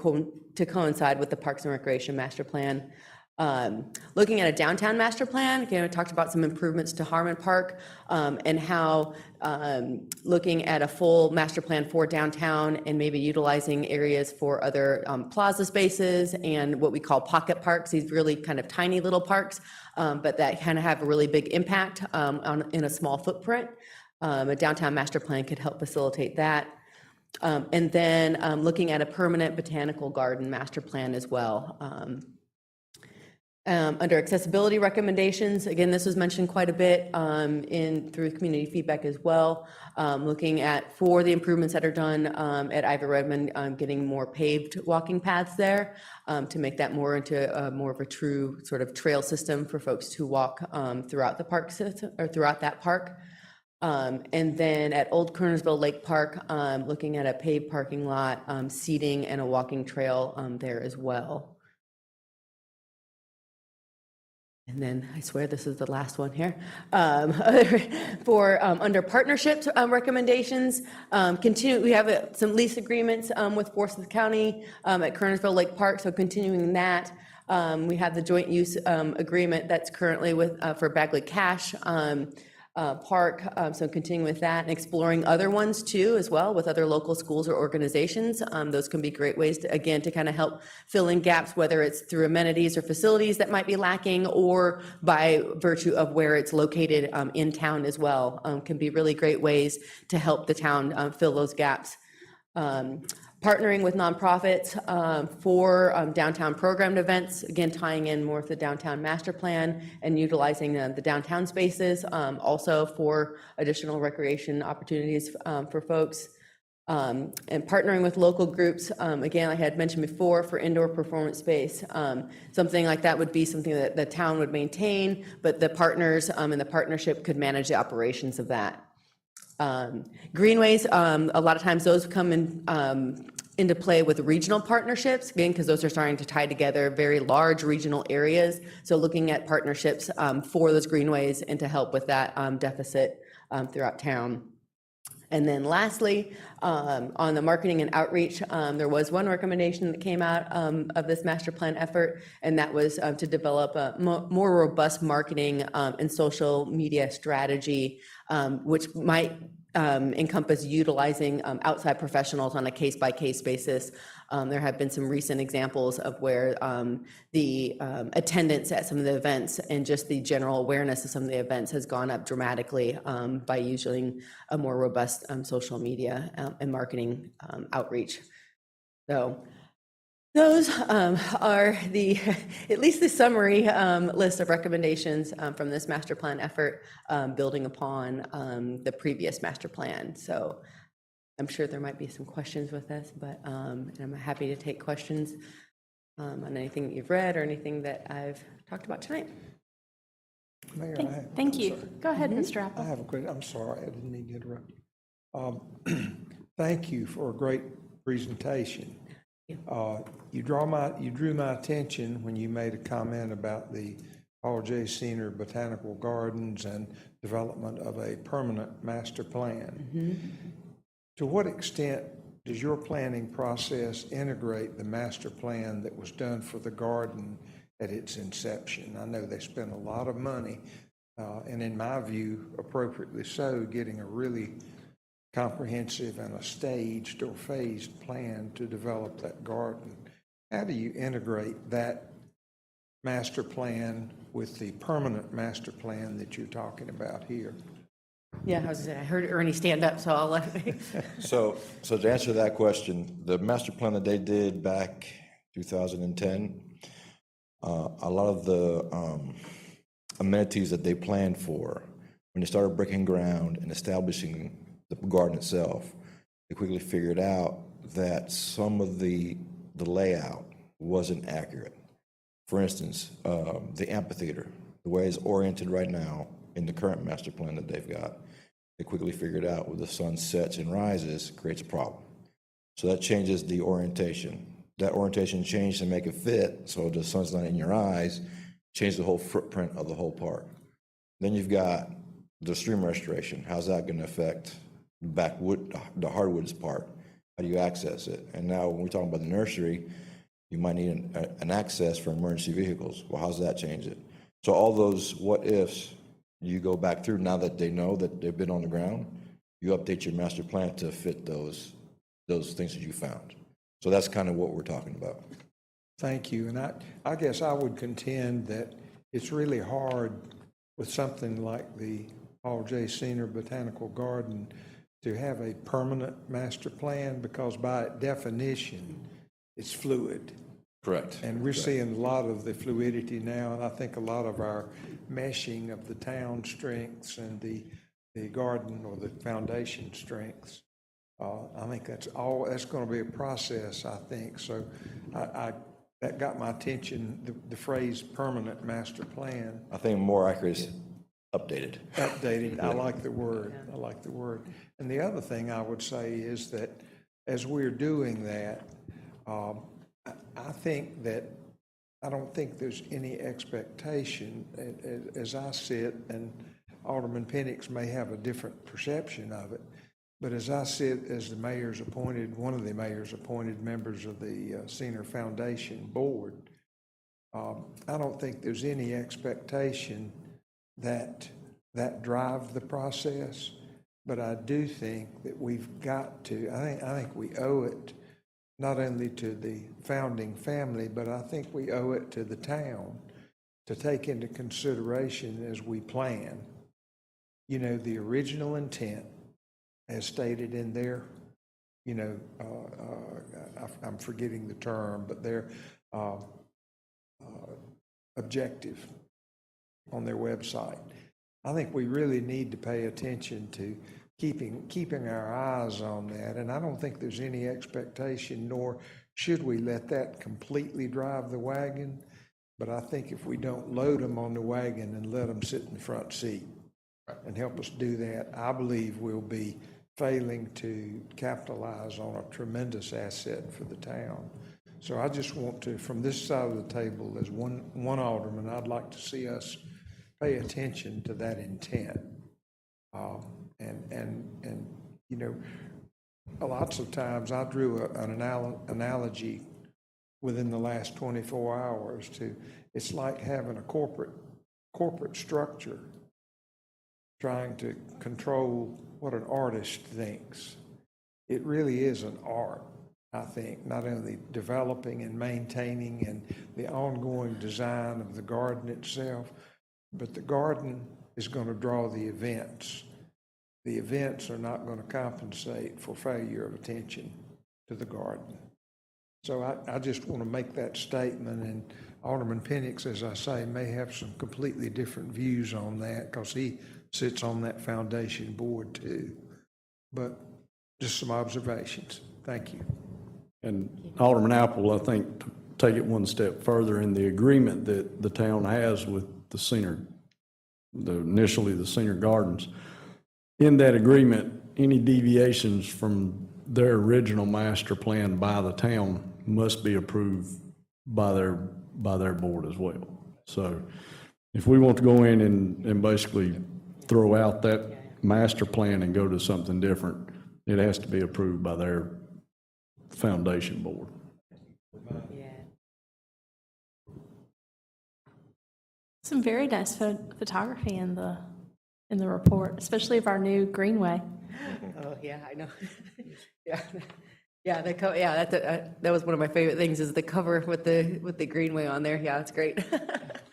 coincide with the Parks and Recreation Master Plan. Looking at a downtown master plan, again, we talked about some improvements to Harmon Park and how looking at a full master plan for downtown and maybe utilizing areas for other plaza spaces and what we call pocket parks, these really kind of tiny little parks, but that kind of have a really big impact in a small footprint. A downtown master plan could help facilitate that. And then looking at a permanent botanical garden master plan as well. Under accessibility recommendations, again, this was mentioned quite a bit through community feedback as well. Looking at for the improvements that are done at Ivy Redmond, getting more paved walking paths there to make that more into more of a true sort of trail system for folks to walk throughout the park system or throughout that park. And then at Old Kernersville Lake Park, looking at a paved parking lot, seating, and a walking trail there as well. And then I swear this is the last one here. For under partnerships recommendations, we have some lease agreements with Forsyth County at Kernersville Lake Park, so continuing that. We have the joint use agreement that's currently for Bagley Cache Park, so continuing with that and exploring other ones too as well with other local schools or organizations. Those can be great ways to, again, to kind of help fill in gaps, whether it's through amenities or facilities that might be lacking or by virtue of where it's located in town as well. Can be really great ways to help the town fill those gaps. Partnering with nonprofits for downtown programmed events, again, tying in more with the downtown master plan and utilizing the downtown spaces also for additional recreation opportunities for folks. And partnering with local groups, again, I had mentioned before, for indoor performance space. Something like that would be something that the town would maintain, but the partners and the partnership could manage the operations of that. Greenways, a lot of times those come into play with regional partnerships, again, because those are starting to tie together very large regional areas. So looking at partnerships for those greenways and to help with that deficit throughout town. And then lastly, on the marketing and outreach, there was one recommendation that came out of this master plan effort, and that was to develop a more robust marketing and social media strategy, which might encompass utilizing outside professionals on a case-by-case basis. There have been some recent examples of where the attendance at some of the events and just the general awareness of some of the events has gone up dramatically by using a more robust social media and marketing outreach. So those are the, at least the summary list of recommendations from this master plan effort, building upon the previous master plan. So I'm sure there might be some questions with this, but and I'm happy to take questions on anything that you've read or anything that I've talked about tonight. Mayor, Thank you. Go ahead, Mr. I Apple. have a question. I'm sorry, I didn't mean to interrupt you. Thank you for a great presentation. You drew my attention when you made a comment about the Paul J. Senior Botanical Gardens and development of a permanent master plan. To what extent does your planning process integrate the master plan that was done for the garden at its inception? I know they spent a lot of money, and in my view, appropriately so, getting a really comprehensive and a staged or phased plan to develop that garden. How do you integrate that master plan with the permanent master plan that you're talking about here? Yeah, I heard Ernie stand up, so I'll let So to answer that question, the master plan that they did back 2010, a lot of the amenities that they planned for, when they started breaking ground and establishing the garden itself, they quickly figured out that some of the layout wasn't accurate. For instance, the amphitheater, the way it's oriented right now in the current master plan that they've got, they quickly figured out where the sun sets and rises creates a problem. So that changes the orientation. That orientation changed to make it fit so the sun's not in your eyes, change the whole footprint of the whole park. Then you've got the stream restoration. How's that going to affect the backwood, the hardwoods part? How do you access it? And now when we're talking about the nursery, you might need an access for emergency vehicles. Well, how's that change it? So all those what ifs, you go back through now that they know that they've been on the ground, you update your master plan to fit those things that you found. So that's kind of what we're talking about. Thank you. And I guess I would contend that it's really hard with something like the Paul J. Senior Botanical Garden to have a permanent master plan because by definition, it's fluid. Correct. And we're seeing a lot of the fluidity now, and I think a lot of our meshing of the town strengths and the garden or the foundation strengths. I think that's going to be a process, I think. So that got my attention, the phrase permanent master plan. I think more accurate is updated. Updated, I like the word, I like the word. And the other thing I would say is that as we're doing that, I don't think there's any expectation, as I sit, and Alderman Penix may have a different perception of it, but as I sit as the mayor's appointed, one of the mayor's appointed members of the Senior Foundation Board, I don't think there's any expectation that drive the process, but I do think that we've got to, I think we owe it not only to the founding family, but I think we owe it to the town to take into consideration as we plan, the original intent as stated in their, I'm forgetting the term, but their objective on their website. I think we really need to pay attention to keeping our eyes on that, and I don't think there's any expectation, nor should we let that completely drive the wagon, but I think if we don't load them on the wagon and let them sit in the front seat and help us do that, I believe we'll be failing to capitalize on a tremendous asset for the town. So I just want to, from this side of the table, as one alderman, I'd like to see us pay attention to that intent. And You know, lots of times I drew an analogy within the last 24 hours to, it's like having a corporate structure trying to control what an artist thinks. It really is an art, I think, not only developing and maintaining and the ongoing design of the garden itself, but the garden is going to draw the events. The events are not going to compensate for failure of attention to the garden. So I just want to make that statement, and Alderman Penix, as I say, may have some completely different views on that because he sits on that foundation board too. But just some observations. Thank you. And Alderman Apple, I think, to take it one step further, in the agreement that the town has with the initially the Senior Gardens, in that agreement, any deviations from their original master plan by the town must be approved by their board as well. So if we want to go in and basically throw out that master plan and go to something different, it has to be approved by their foundation board. Yeah. Some very nice photography in the report, especially of our new greenway. Oh, yeah, I know. Yeah. Yeah, that was one of my favorite things, is the cover with the greenway on there. Yeah, it's great.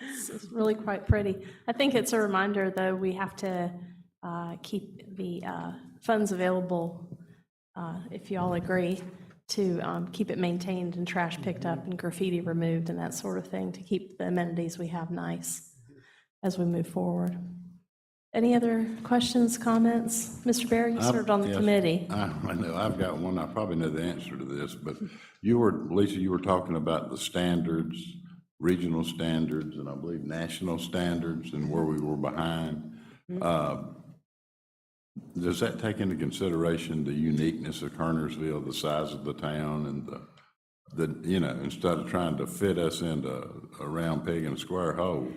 It's really quite pretty. I think it's a reminder, though, we have to keep the funds available, if you all agree, to keep it maintained and trash picked up and graffiti removed and that sort of thing, to keep the amenities we have nice as we move forward. Any other questions, comments? Mr. Barry, you served on the Yes, committee. I know, I've got one. I probably know the answer to this, but Lisa, you were talking about the standards, regional standards, and I believe national standards, and where we were behind. Does that take into consideration the uniqueness of Kernersville, the size of the town, and instead of trying to fit us into a round peg in a square hole?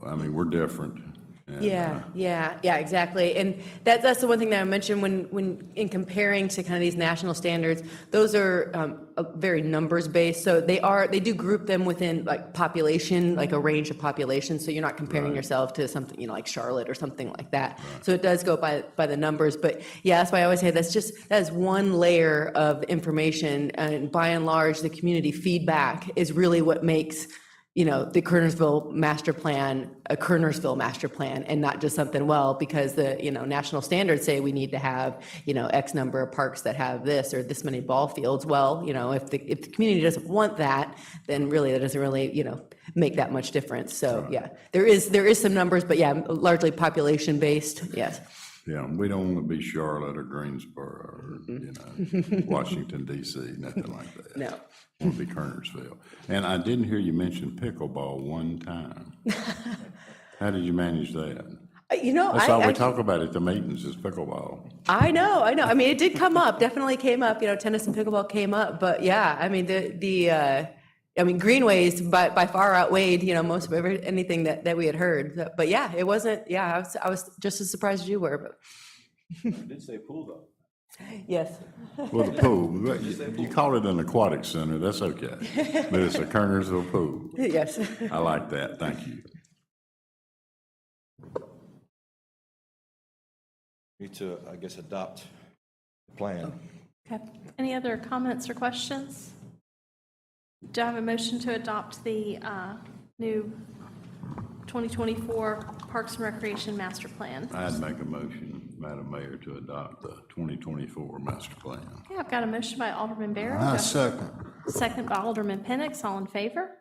I mean, we're different. And, Yeah, exactly. And that's the one thing that I mentioned when in comparing to kind of these national standards, those are very numbers based. So they do group them within like population, like a range of population. So you're not comparing yourself to something, like Charlotte or something like that. Right. So it does go by the numbers. But yeah, that's why I always say that is one layer of information. And by and large, the community feedback is really what makes the Kernersville master plan, a Kernersville master plan, and not just something, because the, national standards say we need to have, X number of parks that have this or this many ball fields. Well, if the community doesn't want that, then really that doesn't really, make that much difference. So yeah, there is some numbers, but yeah, largely population based. Yes. Yeah, we don't want to be Charlotte or Greensboro or, Washington, D.C., nothing like that. No. We want to be Kernersville. And I didn't hear you mention pickleball one time. How did you manage that? That's all we talk about at the meetings is pickleball. I know. I mean, it did come up, definitely came up, tennis and pickleball came up, but yeah, I mean, greenways by far outweighed, most of anything that we had heard. But yeah, it wasn't, I was just as surprised as you were, but. I did say pool though. Yes. Well, the pool, you call it an aquatic center, that's okay. But it's a Kernersville pool. Yes. I like that, thank you. Need to, I guess, adopt the plan. Okay. Any other comments or questions? Do I have a motion to adopt the new 2024 Parks and Recreation Master Plan? I'd make a motion, Madam Mayor, to adopt the 2024 master plan. Okay, I've got a motion by Alderman Barrow. I second. Second by Alderman Penix. All in favor?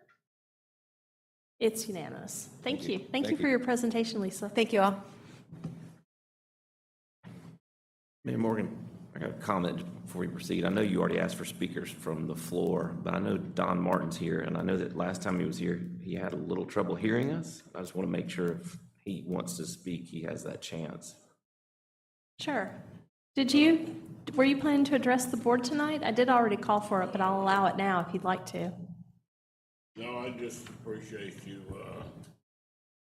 It's unanimous. Thank you. Thank you for your presentation, Lisa. Thank you all. Mayor Morgan, I got a comment before we proceed. I know you already asked for speakers from the floor, but I know Don Martin's here, and I know that last time he was here, he had a little trouble hearing us. I just want to make sure if he wants to speak, he has that chance. Sure. Were you planning to address the board tonight? I did already call for it, but I'll allow it now if you'd like to. No, I just appreciate you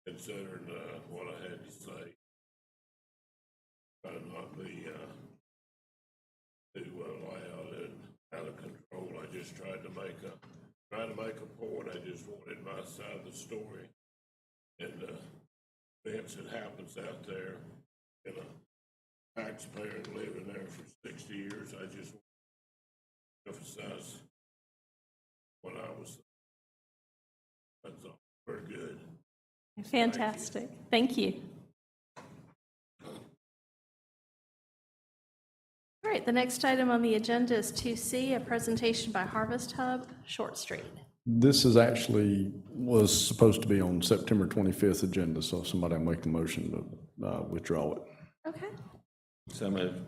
considering what I had to say. Try not be just trying to make a point. I just wanted my side of the story. And events that happens out there, and a taxpayer living there for 60 years, I just want to emphasize what I was. That's all. We're good. Fantastic. Thank you. All right, the next item on the agenda is 2C, a presentation by Harvest Hub, Short Street. This was supposed to be on September 25th agenda, so somebody will make the motion to withdraw it. Okay. So moved.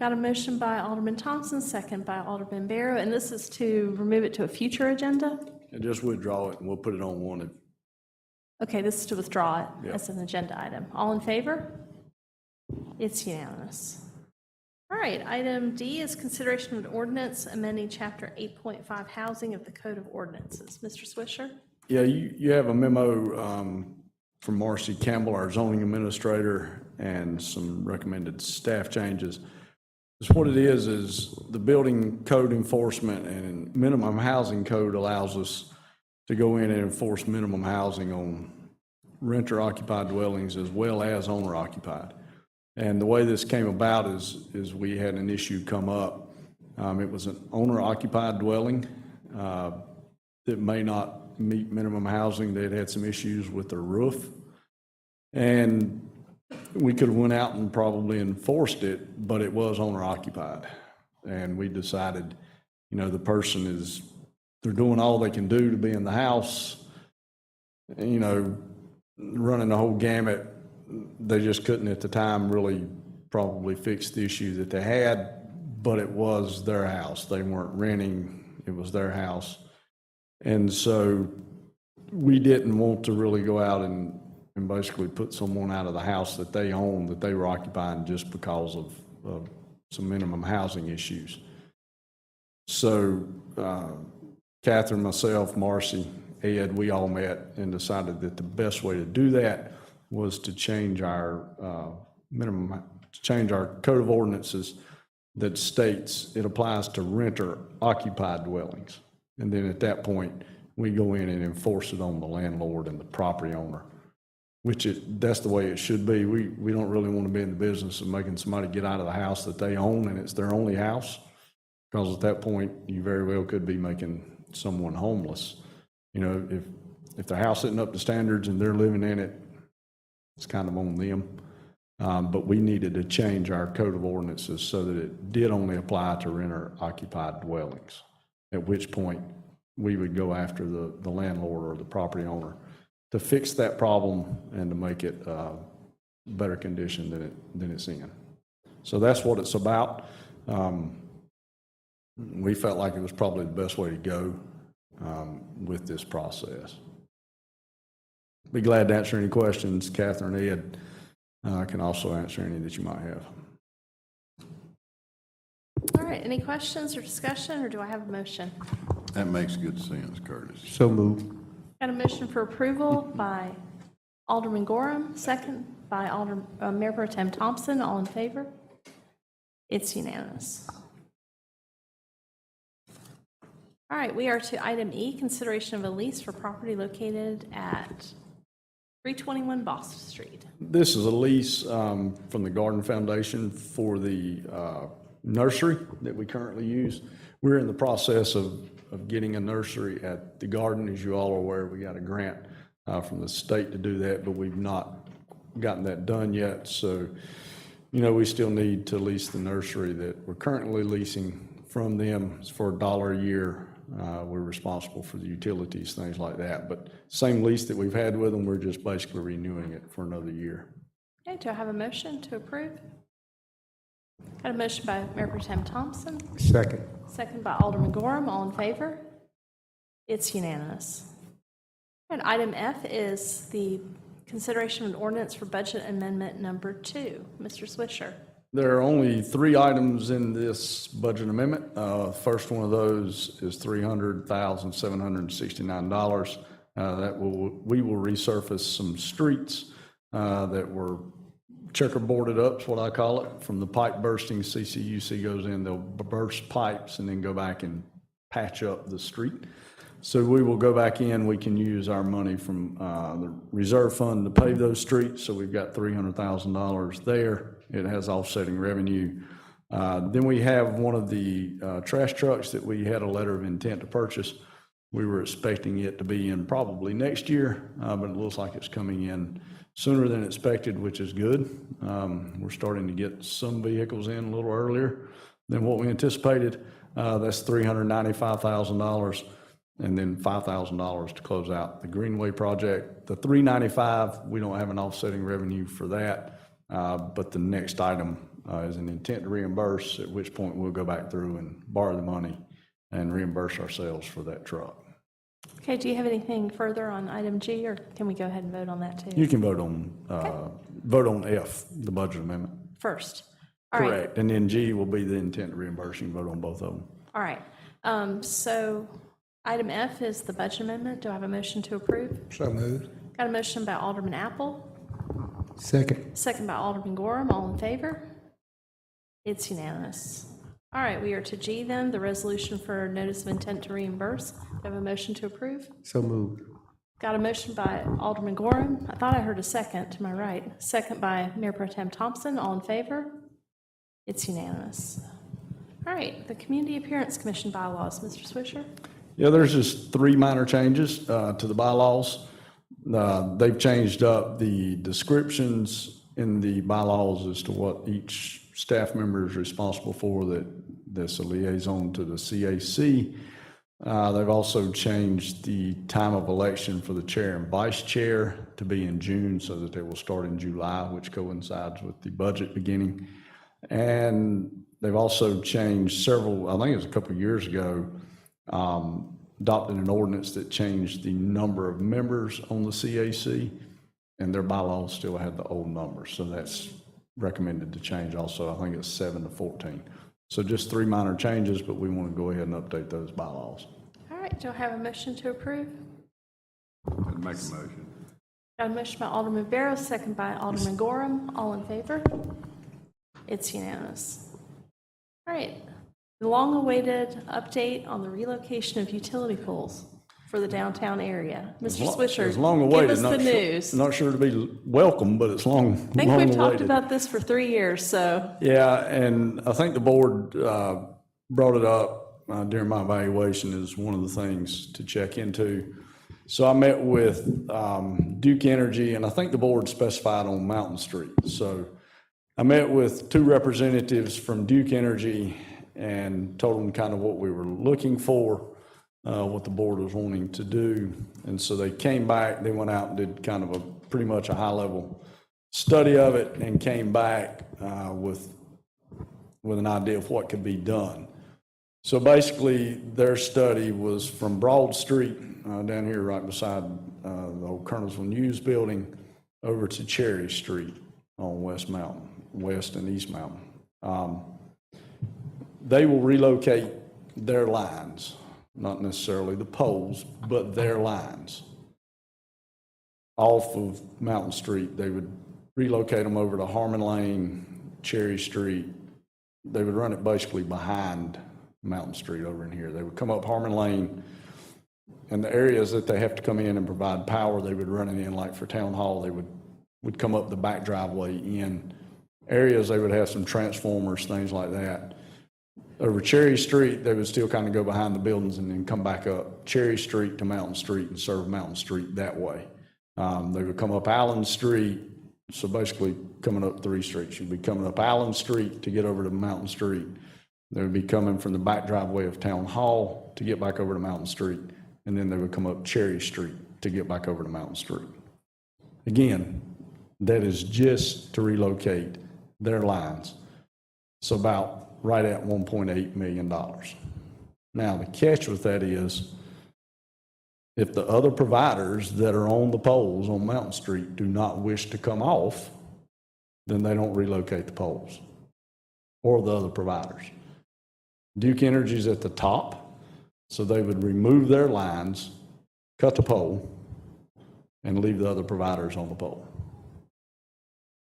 Got a motion by Alderman Thompson, second by Alderman Barrow, and this is to remove it to a future agenda? And just withdraw it, and we'll put it on one. Okay, this is to withdraw it Yep. as an agenda item. All in favor? It's unanimous. All right, item D is consideration of an ordinance amending Chapter 8.5 Housing of the Code of Ordinances. Mr. Swisher? Yeah, you have a memo from Marcy Campbell, our zoning administrator, and some recommended staff changes. So what it is the building code enforcement and minimum housing code allows us to go in and enforce minimum housing on renter-occupied dwellings as well as owner-occupied. And the way this came about is we had an issue come up. It was an owner-occupied dwelling that may not meet minimum housing. They'd had some issues with their roof. And we could have went out and probably enforced it, but it was owner-occupied. And we decided, the person they're doing all they can do to be in the house, running the whole gamut. They just couldn't at the time really probably fix the issue that they had, but it was their house. They weren't renting, it was their house. And so we didn't want to really go out and basically put someone out of the house that they own, that they were occupying just because of some minimum housing issues. So Catherine, myself, Marcy, Ed, we all met and decided that the best way to do that was to change our code of ordinances that states it applies to renter occupied dwellings. And then at that point, we go in and enforce it on the landlord and the property owner, that's the way it should be. We don't really want to be in the business of making somebody get out of the house that they own and it's their only house, because at that point, you very well could be making someone homeless. If their house isn't up to standards and they're living in it, it's kind of on them. But we needed to change our code of ordinances so that it did only apply to renter-occupied dwellings, at which point we would go after the landlord or the property owner to fix that problem and to make it better condition than it's in. So that's what it's about. We felt like it was probably the best way to go with this process. Be glad to answer any questions. Catherine, Ed can also answer any that you might have. All right, any questions or discussion, or do I have a motion? That makes good sense, Curtis. So moved. Got a motion for approval by Alderman Gorham, second by Mayor Pro Tem Thompson. All in favor? It's unanimous. All right, we are to item E, consideration of a lease for property located at 321 Boston Street. This is a lease from the Garden Foundation for the nursery that we currently use. We're in the process of getting a nursery at the Garden. As you all are aware, we got a grant from the state to do that, but we've not gotten that done yet. So, we still need to lease the nursery that we're currently leasing from them. It's for $1 a year. We're responsible for the utilities, things like that. But same lease that we've had with them, we're just basically renewing it for another year. Okay, do I have a motion to approve? Got a motion by Mayor Pro Tem Thompson, Second. second by Alderman Gorham. All in favor? It's unanimous. And item F is the consideration of an ordinance for budget amendment number 2. Mr. Swisher. There are only 3 items in this budget amendment. First one of those is $300,769. We will resurface some streets that were checkerboarded up, is what I call it, from the pipe bursting. CCUC goes in, they'll burst pipes and then go back and patch up the street. So we will go back in, we can use our money from the reserve fund to pave those streets, so we've got $300,000 there. It has offsetting revenue. Then we have one of the trash trucks that we had a letter of intent to purchase. We were expecting it to be in probably next year, but it looks like it's coming in sooner than expected, which is good. We're starting to get some vehicles in a little earlier than what we anticipated. That's $395,000, and then $5,000 to close out the Greenway project. The $395,000, we don't have an offsetting revenue for that, but the next item is an intent to reimburse, at which point we'll go back through and borrow the money and reimburse ourselves for that truck. Okay, do you have anything further on item G, or can we go ahead and vote on that too? You can vote on F, the budget amendment. First. All right. Correct, and then G will be the intent to reimburse. You can vote on both of them. All right. So item F is the budget amendment. Do I have a motion to approve? So moved. Got a motion by Alderman Apple, Second. second by Alderman Gorham. All in favor? It's unanimous. All right, we are to G then, the resolution for notice of intent to reimburse. Do I have a motion to approve? So moved. Got a motion by Alderman Gorham. I thought I heard a second to my right. Second by Mayor Pro Tem Thompson. All in favor? It's unanimous. All right, the Community Appearance Commission bylaws. Mr. Swisher? Yeah, there's just 3 minor changes to the bylaws. They've changed up the descriptions in the bylaws as to what each staff member is responsible for, that's a liaison to the CAC. They've also changed the time of election for the chair and vice chair to be in June, so that they will start in July, which coincides with the budget beginning. And they've also changed several, I think it was a couple of years ago, adopted an ordinance that changed the number of members on the CAC, and their bylaws still had the old numbers. So that's recommended to change also. I think it's 7 to 14. So just 3 minor changes, but we want to go ahead and update those bylaws. All right, do I have a motion to approve? I'd make a motion. Got a motion by Alderman Barrow, second by Alderman Gorham. All in favor? It's unanimous. All right, the long-awaited update on the relocation of utility poles for the downtown area. Mr. Swisher, It's long give awaited. us the Not sure- news. Not sure to be welcome, but it's long, I think long we've talked awaited. about this for 3 years, so. Yeah, and I think the board brought it up during my evaluation as one of the things to check into. So I met with Duke Energy, and I think the board specified on Mountain Street. So I met with 2 representatives from Duke Energy and told them kind of what we were looking for, what the board was wanting to do. And so they came back, they went out and did kind of pretty much a high-level study of it, and came back with an idea of what could be done. So basically, their study was from Broad Street, down here right beside the old Kernersville News Building, over to Cherry Street on West and East Mountain. They will relocate their lines, not necessarily the poles, but their lines off of Mountain Street. They would relocate them over to Harmon Lane, Cherry Street. They would run it basically behind Mountain Street over in here. They would come up Harmon Lane, and the areas that they have to come in and provide power, they would run it in, like for Town Hall, they would come up the back driveway in. Areas, they would have some transformers, things like that. Over Cherry Street, they would still kind of go behind the buildings and then come back up Cherry Street to Mountain Street and serve Mountain Street that way. They would come up Allen Street, so basically coming up 3 streets. You'd be coming up Allen Street to get over to Mountain Street. They would be coming from the back driveway of Town Hall to get back over to Mountain Street, and then they would come up Cherry Street to get back over to Mountain Street. Again, that is just to relocate their lines. So about right at $1.8 million. Now, the catch with that is, if the other providers that are on the poles on Mountain Street do not wish to come off, then they don't relocate the poles or the other providers. Duke Energy's at the top, so they would remove their lines, cut the pole, and leave the other providers on the pole.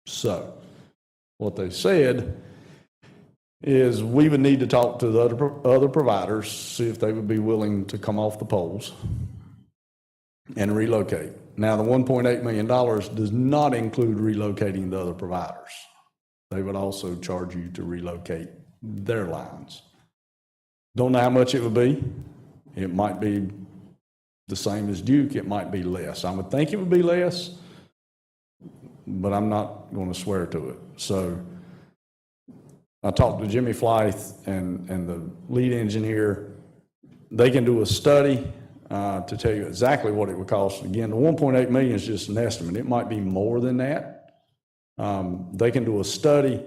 So what they said is we would need to talk to the other providers, see if they would be willing to come off the poles and relocate. Now, the $1.8 million does not include relocating the other providers. They would also charge you to relocate their lines. Don't know how much it would be. It might be the same as Duke, it might be less. I would think it would be less, but I'm not going to swear to it. So I talked to Jimmy Flythe and the lead engineer. They can do a study to tell you exactly what it would cost. Again, the 1.8 million is just an estimate. It might be more than that. They can do a study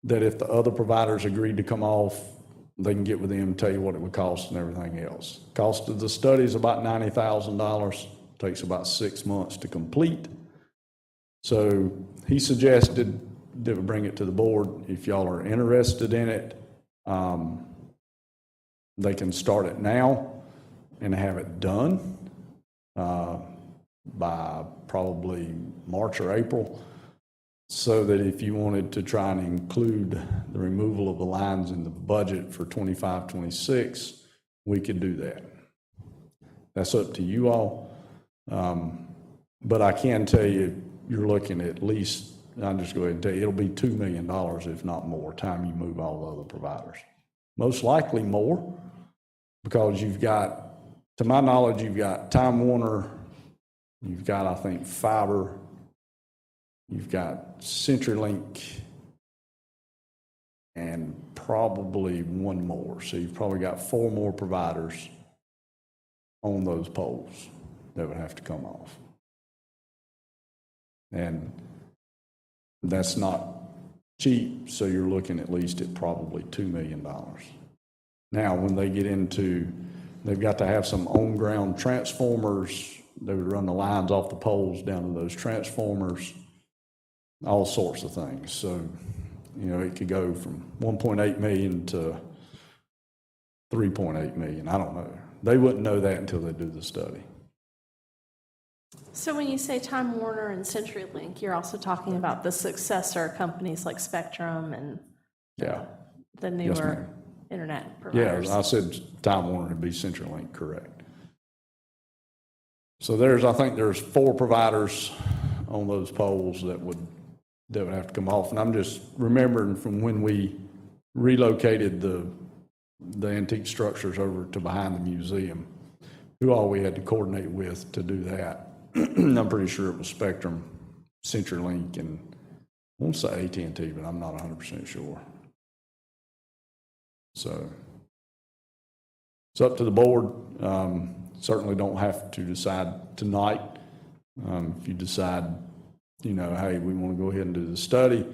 that if the other providers agreed to come off, they can get with them, tell you what it would cost and everything else. Cost of the study is about $90,000. Takes about 6 months to complete. So he suggested that we bring it to the board. If y'all are interested in it, they can start it now and have it done by probably March or April, so that if you wanted to try and include the removal of the lines in the budget for 25, 26, we could do that. That's up to you all. But I can tell you, you're looking at least, I'll just go ahead and tell you, it'll be $2 million, if not more, time you move all the other providers. Most likely more, because you've got, to my knowledge, you've got Time Warner, you've got, I think, Fiber, you've got CenturyLink, and probably one more. So you've probably got 4 more providers on those poles that would have to come off. And that's not cheap, so you're looking at least at probably $2 million. Now, when they get into, they've got to have some on-ground transformers. They would run the lines off the poles down to those transformers, all sorts of things. So, you know, it could go from 1.8 million to 3.8 million. I don't know. They wouldn't know that until they do the study. So when you say Time Warner and CenturyLink, you're also talking about the successor companies like Spectrum and Yeah. the Yes, newer ma'am. internet Yeah, providers. I said Time Warner would be CenturyLink, correct. So there's, I think there's 4 providers on those poles that would have to come off. And I'm just remembering from when we relocated the antique structures over to behind the museum, who all we had to coordinate with to do that. I'm pretty sure it was Spectrum, CenturyLink, and I won't say AT&T, but I'm not 100% sure. So it's up to the board. Certainly don't have to decide tonight. If you decide, you know, hey, we want to go ahead and do the study,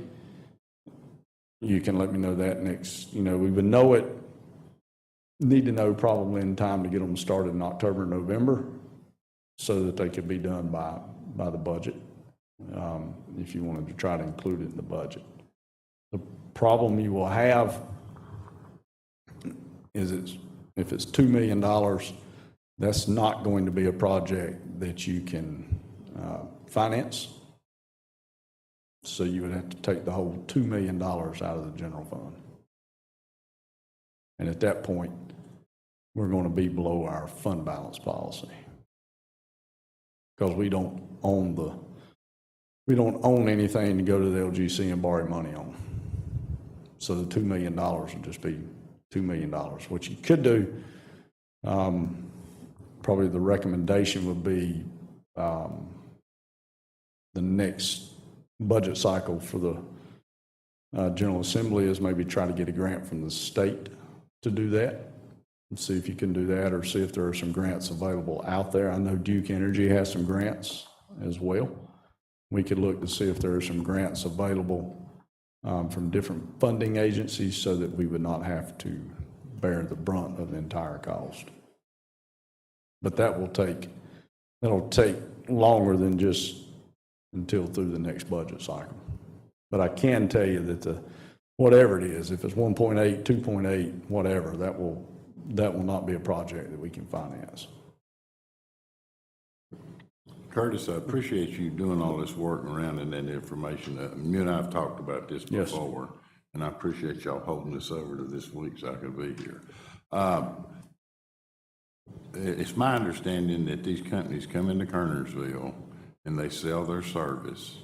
you can let me know that next, you know, we would know it, need to know probably in time to get them started in October, November, so that they could be done by the budget, if you wanted to try to include it in the budget. The problem you will have is if it's $2 million, that's not going to be a project that you can finance. So you would have to take the whole $2 million out of the general fund. And at that point, we're going to be below our fund balance policy, because we don't own anything to go to the LGC and borrow money on. So the $2 million would just be $2 million. What you could do, probably the recommendation would be the next budget cycle for the General Assembly is maybe try to get a grant from the state to do that, and see if you can do that, or see if there are some grants available out there. I know Duke Energy has some grants as well. We could look to see if there are some grants available from different funding agencies, so that we would not have to bear the brunt of the entire cost. But that'll take longer than just until through the next budget cycle. But I can tell you that whatever it is, if it's 1.8, 2.8, whatever, that will not be a project that we can finance. Curtis, I appreciate you doing all this work around and that information. You and I have talked about this Yes. before. and I appreciate y'all holding this over to this week so I could be here. It's my understanding that these companies come into Kernersville and they sell their service,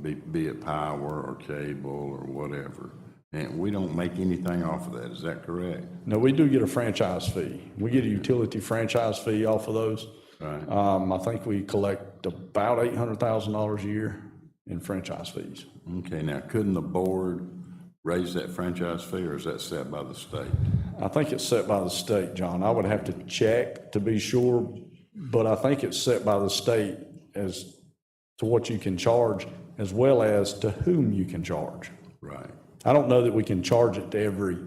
be it power or cable or whatever, and we don't make anything off of that. Is that correct? No, we do get a franchise fee. We get a utility franchise fee off of those. Right. I think we collect about $800,000 a year in franchise fees. Okay, now couldn't the board raise that franchise fee, or is that set by the state? I think it's set by the state, John. I would have to check to be sure, but I think it's set by the state as to what you can charge as well as to whom you can charge. Right. I don't know that we can charge it to every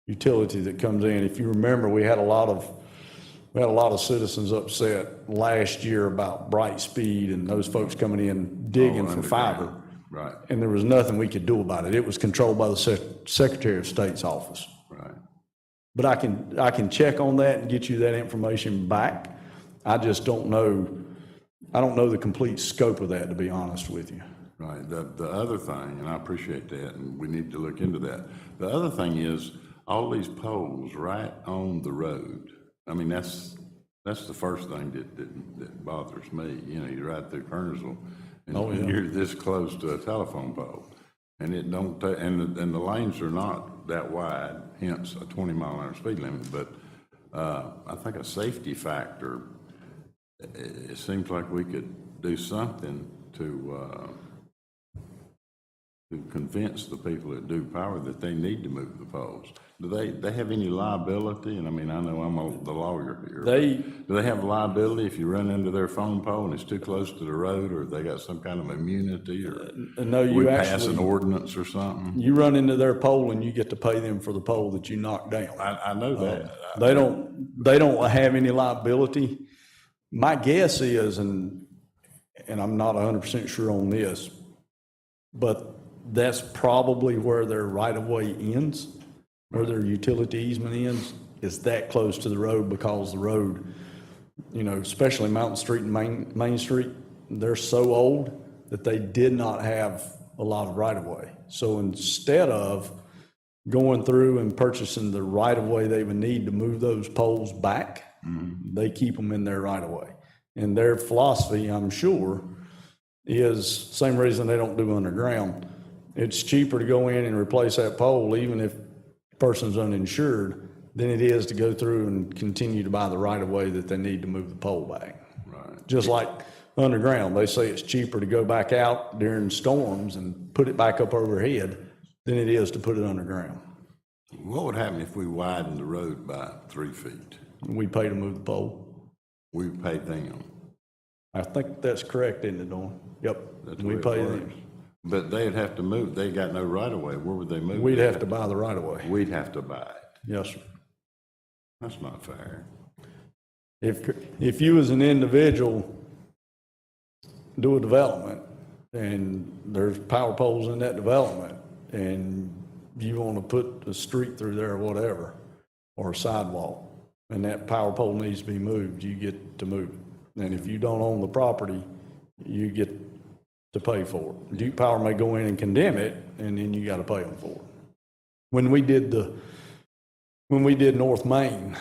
utility that comes in. If you remember, we had a lot of citizens upset last year about Bright Speed and those folks coming in digging for fiber. Right. And there was nothing we could do about it. It was controlled by the Secretary of State's office. Right. But I can check on that and get you that information back. I just don't know, I don't know the complete scope of that, to be honest with you. Right. The other thing, and I appreciate that, and we need to look into that. The other thing is all these poles right on the road. I mean, that's the first thing that bothers me. You know, you ride through Kernersville and you're this close to a telephone pole, and it don't, and the lanes are not that wide, hence a 20-mile-an-hour speed limit. But I think a safety factor, it seems like we could do something to convince the people that do power that they need to move the poles. Do they have any liability? And I mean, I know I'm the lawyer here. Do they have liability if you run into their phone pole and it's too close to the road, or they got some kind of immunity, or No, you we pass actually, an ordinance or something? you run into their pole and you get to pay them for the pole that you knock down. I know that. They don't have any liability. My guess is, and I'm not 100% sure on this, but that's probably where their right-of-way ends, where their utility easement ends, is that close to the road, because the road, you know, especially Mountain Street and Main Street, they're so old that they did not have a lot of right-of-way. So instead of going through and purchasing the right-of-way they would need to move those poles back, they keep them in their right-of-way. And their philosophy, I'm sure, is same reason they don't do underground. It's cheaper to go in and replace that pole, even if the person's uninsured, than it is to go through and continue to buy the right-of-way that they need to move the pole back. Right. Just like underground, they say it's cheaper to go back out during storms and put it back up overhead than it is to put it underground. What would happen if we widened the road by 3 feet? We pay to move the pole. We pay them. I think that's correct, isn't it, Dawn? Yep, That's the we way it pay works. them. But they'd have to move. They got no right of way. Where would they move? We'd it? have to buy the right-of-way. We'd have to buy it. Yes, sir. That's not fair. If you as an individual do a development and there's power poles in that development and you want to put a street through there or whatever, or a sidewalk, and that power pole needs to be moved, you get to move it. And if you don't own the property, you get to pay for it. Duke Power may go in and condemn it, and then you got to pay them for it. When we did North Main,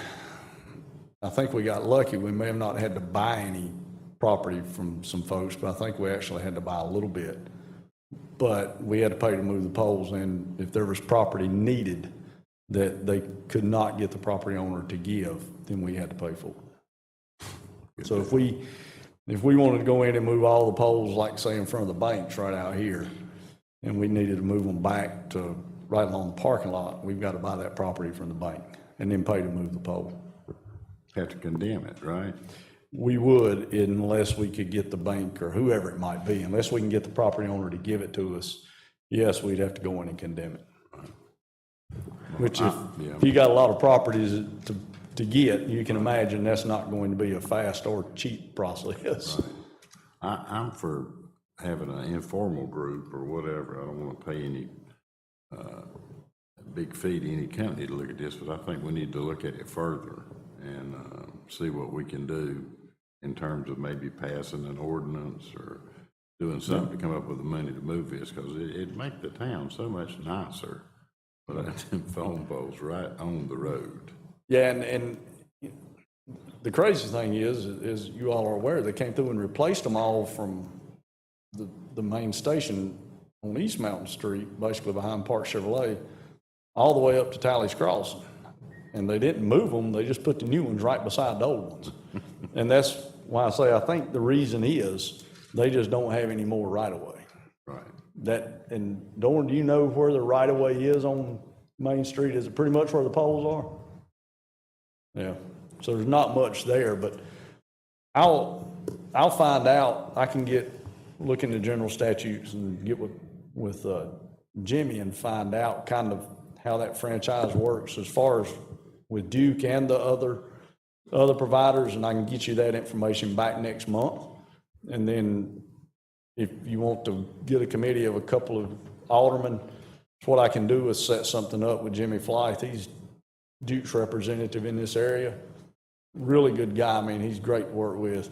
I think we got lucky. We may have not had to buy any property from some folks, but I think we actually had to buy a little bit. But we had to pay to move the poles, and if there was property needed that they could not get the property owner to give, then we had to pay for it. So if we wanted to go in and move all the poles, like say in front of the banks right out here, and we needed to move them back to right along the parking lot, we've got to buy that property from the bank and then pay to move the pole. Have to condemn it, right? We would, unless we could get the bank or whoever it might be, unless we can get the property owner to give it to us, yes, we'd have to go in and condemn it. Which if you got a lot of properties to get, you can imagine that's not going to be a fast or cheap process. I'm for having an informal group or whatever. I don't want to pay any big fee to any company to look at this, but I think we need to look at it further and see what we can do in terms of maybe passing an ordinance or doing something to come up with the money to move this, because it'd make the town so much nicer without them phone poles right on the road. Yeah, and the crazy thing is you all are aware, they came through and replaced them all from the main station on East Mountain Street, basically behind Park Chevrolet, all the way up to Tally's Crossing. And they didn't move them, they just put the new ones right beside the old ones. And that's why I say I think the reason is they just don't have any more right-of-way. Right. That, and Dorn, do you know where the right-of-way is on Main Street? Is it pretty much where the poles are? Yeah, so there's not much there, but I'll find out. I can look into general statutes and get with Jimmy and find out kind of how that franchise works as far as with Duke and the other providers, and I can get you that information back next month. And then if you want to get a committee of a couple of aldermen, what I can do is set something up with Jimmy Flythe. He's Duke's representative in this area. Really good guy. I mean, he's great to work with.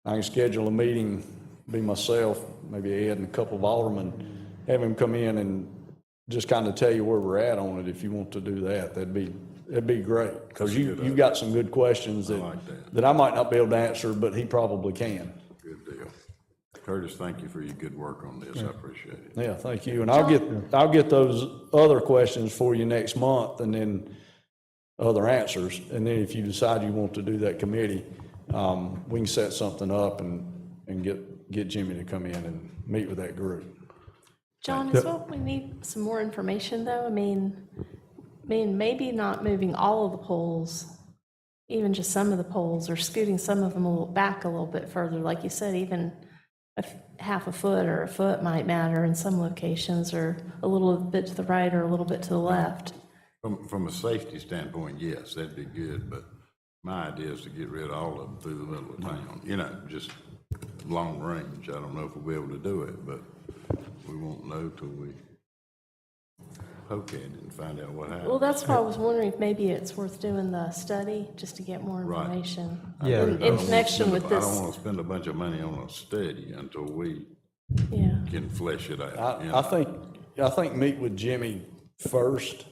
I can schedule a meeting, be myself, maybe Ed and a couple of aldermen, have him come in and just kind of tell you where we're at on it. If you want to do that, that'd be great, because you've got some good questions that I might not be able to answer, but he probably can. Good deal. Curtis, thank you for your good work on this. I appreciate it. Yeah, thank you. And I'll get those other questions for you next month, and then other answers. And then if you decide you want to do that committee, we can set something up and get Jimmy to come in and meet with that group. John, is what we need some more information, though? I mean, maybe not moving all of the poles, even just some of the poles, or scooting some of them back a little bit further. Like you said, even half a foot or a foot might matter in some locations, or a little bit to the right or a little bit to the left. From a safety standpoint, yes, that'd be good, but my idea is to get rid of all of them through the middle of town, just long range. I don't know if we'll be able to do it, but we won't know till we poke at it and find out what happens. Well, that's why I was wondering if maybe it's worth doing the study just to get more information. Yeah. In connection with I this. don't want to spend a bunch of money on a study until we Yeah. can flesh it out. I think meet with Jimmy first,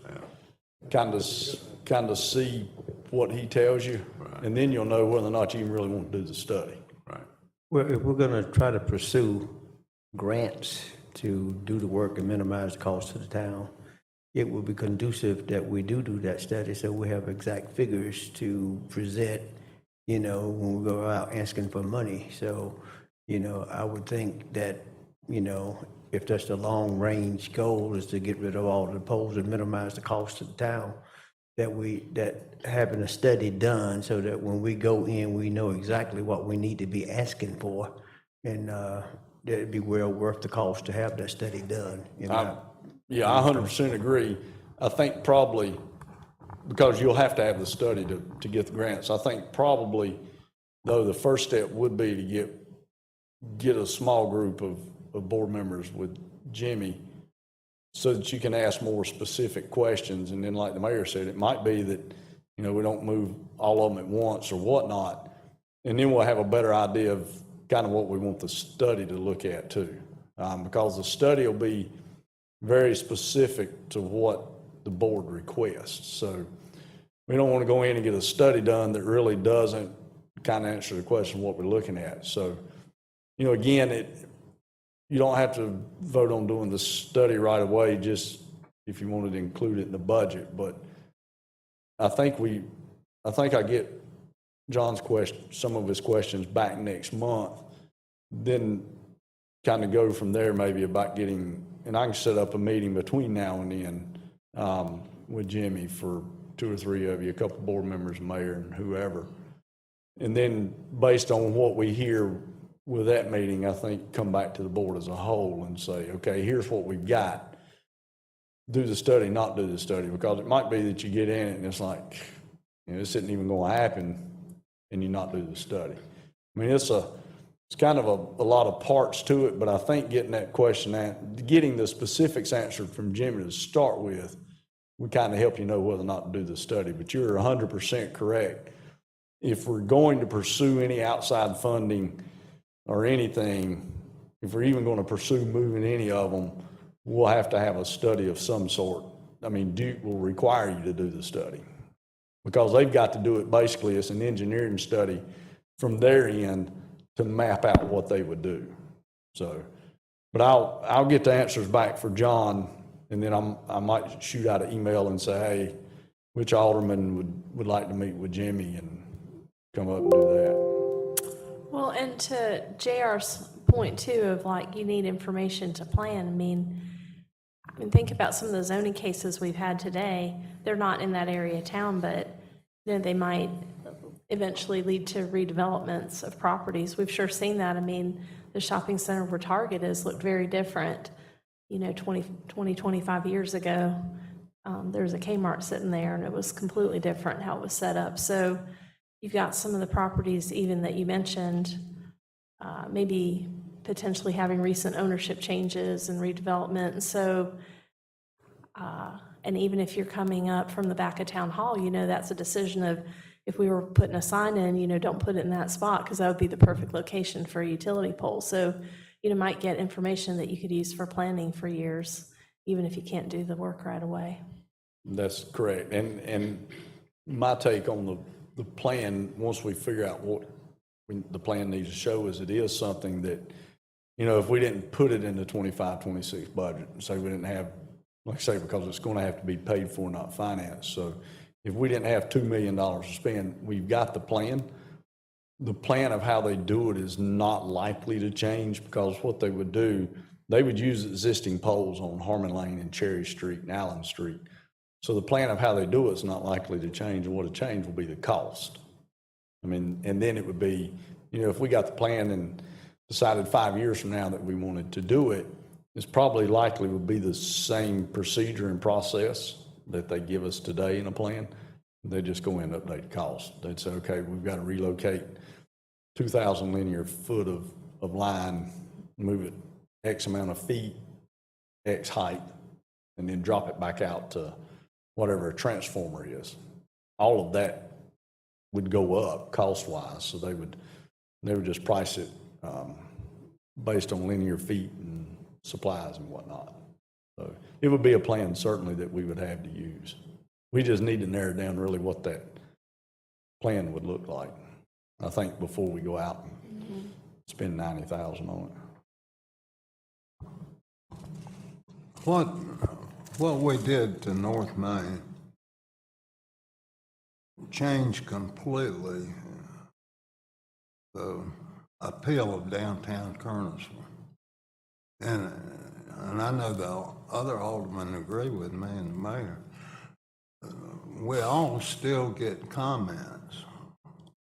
kind of see what he tells you, and then you'll know whether or not you even really want to do the study. Right. Well, if we're going to try to pursue grants to do the work and minimize the cost to the town, it would be conducive that we do that study, so we have exact figures to present, when we go out asking for money. So, I would think that, if that's the long-range goal is to get rid of all the poles and minimize the cost to the town, that having a study done so that when we go in, we know exactly what we need to be asking for, and it'd be well worth the cost to have that study done. Yeah, I 100% agree. I think probably, because you'll have to have the study to get the grants, I think probably, though, the first step would be to get a small group of board members with Jimmy so that you can ask more specific questions. And then, like the mayor said, it might be that, we don't move all of them at once or whatnot. And then we'll have a better idea of kind of what we want the study to look at too. Because the study will be very specific to what the board requests. So we don't want to go in and get a study done that really doesn't kind of answer the question what we're looking at. So, again, you don't have to vote on doing the study right away, just if you wanted to include it in the budget. But I think I get John's question, some of his questions back next month, then kind of go from there maybe about getting, and I can set up a meeting between now and then with Jimmy for 2 or 3 of you, a couple board members, mayor, and whoever. And then based on what we hear with that meeting, I think come back to the board as a whole and say, okay, here's what we've got. Do the study, not do the study, because it might be that you get in it and it's like, this isn't even going to happen, and you not do the study. I mean, it's kind of a lot of parts to it, but I think getting that question, getting the specifics answered from Jimmy to start with, we kind of help you know whether or not to do the study. But you're 100% correct. If we're going to pursue any outside funding or anything, if we're even going to pursue moving any of them, we'll have to have a study of some sort. I mean, Duke will require you to do the study because they've got to do it. Basically, it's an engineering study from their end to map out what they would do. So, but I'll get the answers back for John, and then I might shoot out an email and say, hey, which alderman would like to meet with Jimmy and come up and do that. Well, and to JR's point too of like, you need information to plan. I mean, think about some of the zoning cases we've had today. They're not in that area of town, but they might eventually lead to redevelopments of properties. We've sure seen that. I mean, the shopping center where Target is looked very different, 25 years ago. There was a Kmart sitting there, and it was completely different how it was set up. So you've got some of the properties even that you mentioned, maybe potentially having recent ownership changes and redevelopment. And so, and even if you're coming up from the back of town hall, that's a decision of, if we were putting a sign in, don't put it in that spot because that would be the perfect location for a utility pole. So might get information that you could use for planning for years, even if you can't do the work right away. That's correct. And my take on the plan, once we figure out what the plan needs to show, is it is something that, if we didn't put it in the 25, 26 budget, and say we didn't have, like I say, because it's going to have to be paid for, not financed. So if we didn't have $2 million to spend, we've got the plan. The plan of how they do it is not likely to change, because what they would do, they would use existing poles on Harmon Lane and Cherry Street and Allen Street. So the plan of how they do it is not likely to change, and what will change will be the cost. I mean, and then it would be, if we got the plan and decided 5 years from now that we wanted to do it, it's probably likely would be the same procedure and process that they give us today in a plan. They just go in and update the cost. They'd say, okay, we've got to relocate 2,000 linear foot of line, move it X amount of feet, X height, and then drop it back out to whatever a transformer is. All of that would go up cost-wise, so they would just price it based on linear feet and supplies and whatnot. So it would be a plan certainly that we would have to use. We just need to narrow down really what that plan would look like, I think, before we go out and spend $90,000 on it. What we did to North Main changed completely the appeal of downtown Kernersville. And I know the other aldermen agree with me and the mayor. We all still get comments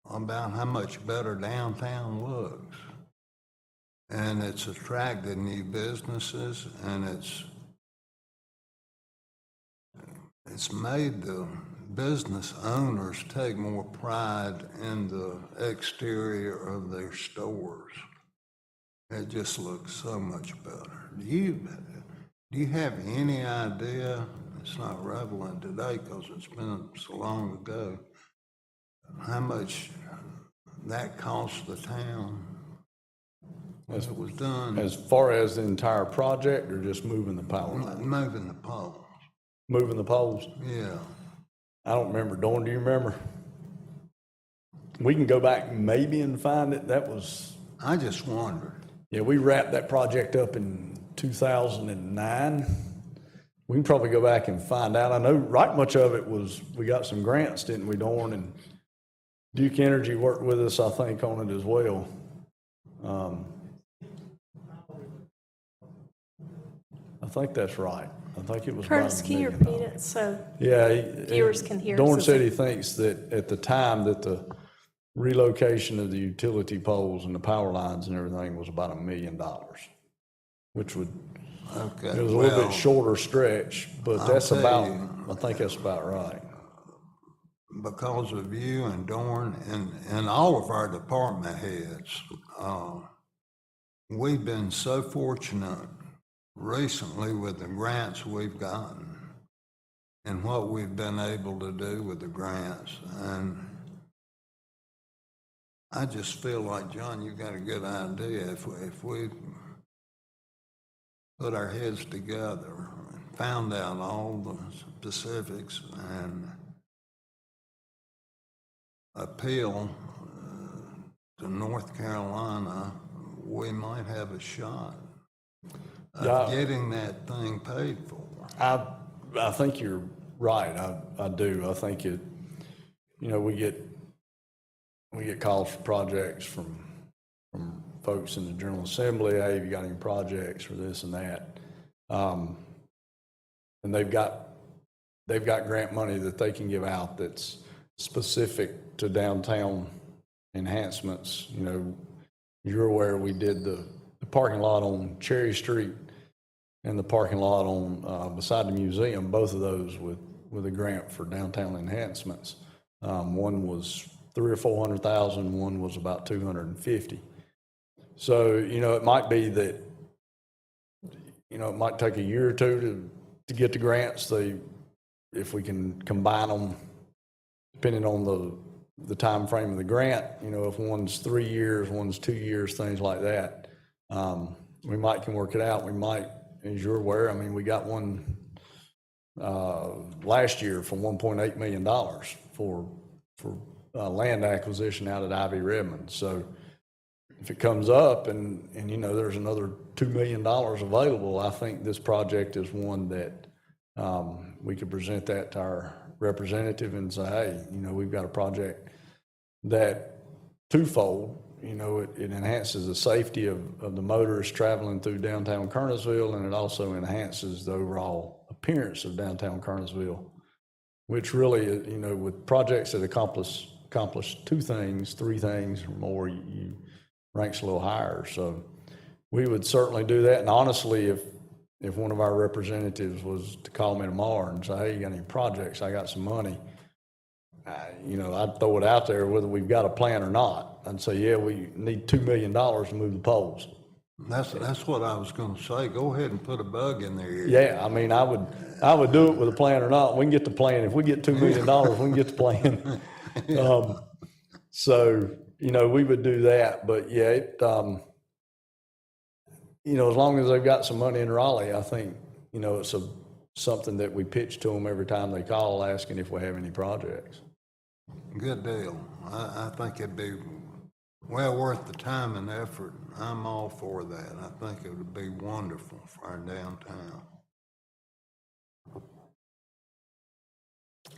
about how much better downtown looks. And it's attracted new businesses, and it's made the business owners take more pride in the exterior of their stores. It just looks so much better. Do you have any idea? It's not relevant today because it's been so long ago. How much that cost the town as it was done? As far as the entire project, or just moving the power line? Moving the poles. Moving the poles? Yeah. I don't remember. Dawn, do you remember? We can go back maybe and find it. That was... I just wondered. Yeah, we wrapped that project up in 2009. We can probably go back and find out. I know right much of it was, we got some grants, didn't we, Dawn? And Duke Energy worked with us, I think, on it as well. I think that's right. I think it was about Curtis, $1 can you million. repeat it so Yeah. viewers can hear? Dorn said he thinks that at the time that the relocation of the utility poles and the power lines and everything was about $1 million, which would, Okay. it was a little bit shorter stretch, but that's I'll tell about, you, I think that's about right. because of you and Dorn and all of our department heads, we've been so fortunate recently with the grants we've gotten and what we've been able to do with the grants. And I just feel like, John, you got a good idea. If we put our heads together and found out all the specifics and appeal to North Carolina, we might have a shot of getting that thing paid for. I think you're right. I do. I think it, you know, we get calls for projects from folks in the General Assembly. Hey, have you got any projects for this and that? And they've got grant money that they can give out that's specific to downtown enhancements. You know, you're aware we did the parking lot on Cherry Street and the parking lot on beside the museum, both of those with a grant for downtown enhancements. One was $300,000 or $400,000, one was about $250,000. So, you know, it might be that, you know, it might take a year or two to get the grants. If we can combine them, depending on the time frame of the grant, you know, if one's 3 years, one's 2 years, things like that, we might can work it out. We might, as you're aware, I mean, we got one last year for $1.8 million for land acquisition out at Ivy Redmond. So if it comes up and you know, there's another $2 million available, I think this project is one that we could present that to our representative and say, hey, you know, we've got a project that twofold, you know, it enhances the safety of the motorists traveling through downtown Kernersville, and it also enhances the overall appearance of downtown Kernersville, which really, you know, with projects that accomplish 2 things, 3 things or more, you ranks a little higher. So we would certainly do that. And honestly, if one of our representatives was to call me tomorrow and say, hey, you got any projects? I got some money. You know, I'd throw it out there whether we've got a plan or not. I'd say, yeah, we need $2 million to move the poles. That's what I was gonna say. Go ahead and put a bug in there. Yeah, I mean, I would do it with a plan or not. We can get the plan. If we get $2 million, we can get the plan. So, you know, we would do that. But yeah, you know, as long as they've got some money in Raleigh, I think, you know, it's something that we pitch to them every time they call asking if we have any projects. Good deal. I think it'd be well worth the time and effort. I'm all for that. I think it would be wonderful for our downtown.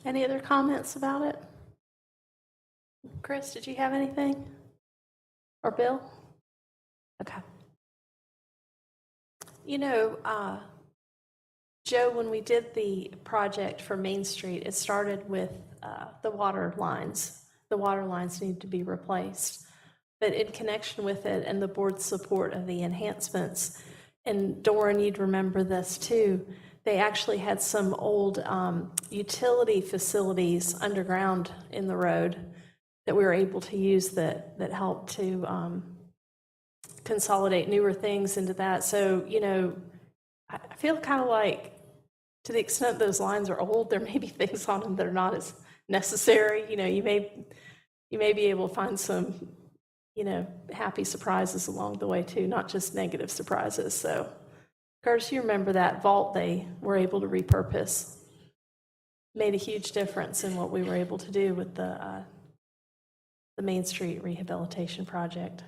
Any other comments about it? Chris, did you have anything? Or Bill? Okay. You know, Joe, when we did the project for Main Street, it started with the water lines. The water lines need to be replaced. But in connection with it and the board's support of the enhancements, and Doran, you'd remember this too, they actually had some old utility facilities underground in the road that we were able to use that helped to consolidate newer things into that. So, you know, I feel kind of like, to the extent those lines are old, there may be things on them that are not as necessary. You know, you may be able to find some, you know, happy surprises along the way too, not just negative surprises. So, Curtis, you remember that vault they were able to repurpose? Made a huge difference in what we were able to do with the Main Street rehabilitation project.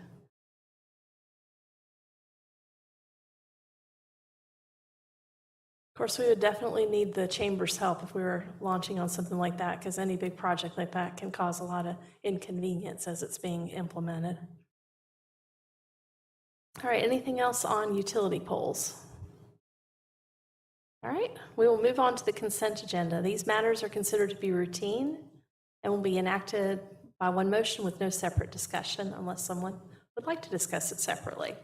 Of course, we would definitely need the chamber's help if we were launching on something like that, because any big project like that can cause a lot of inconvenience as it's being implemented. All right, anything else on utility poles? All right, we will move on to the consent agenda. These matters are considered to be routine and will be enacted by one motion with no separate discussion unless someone would like to discuss it separately.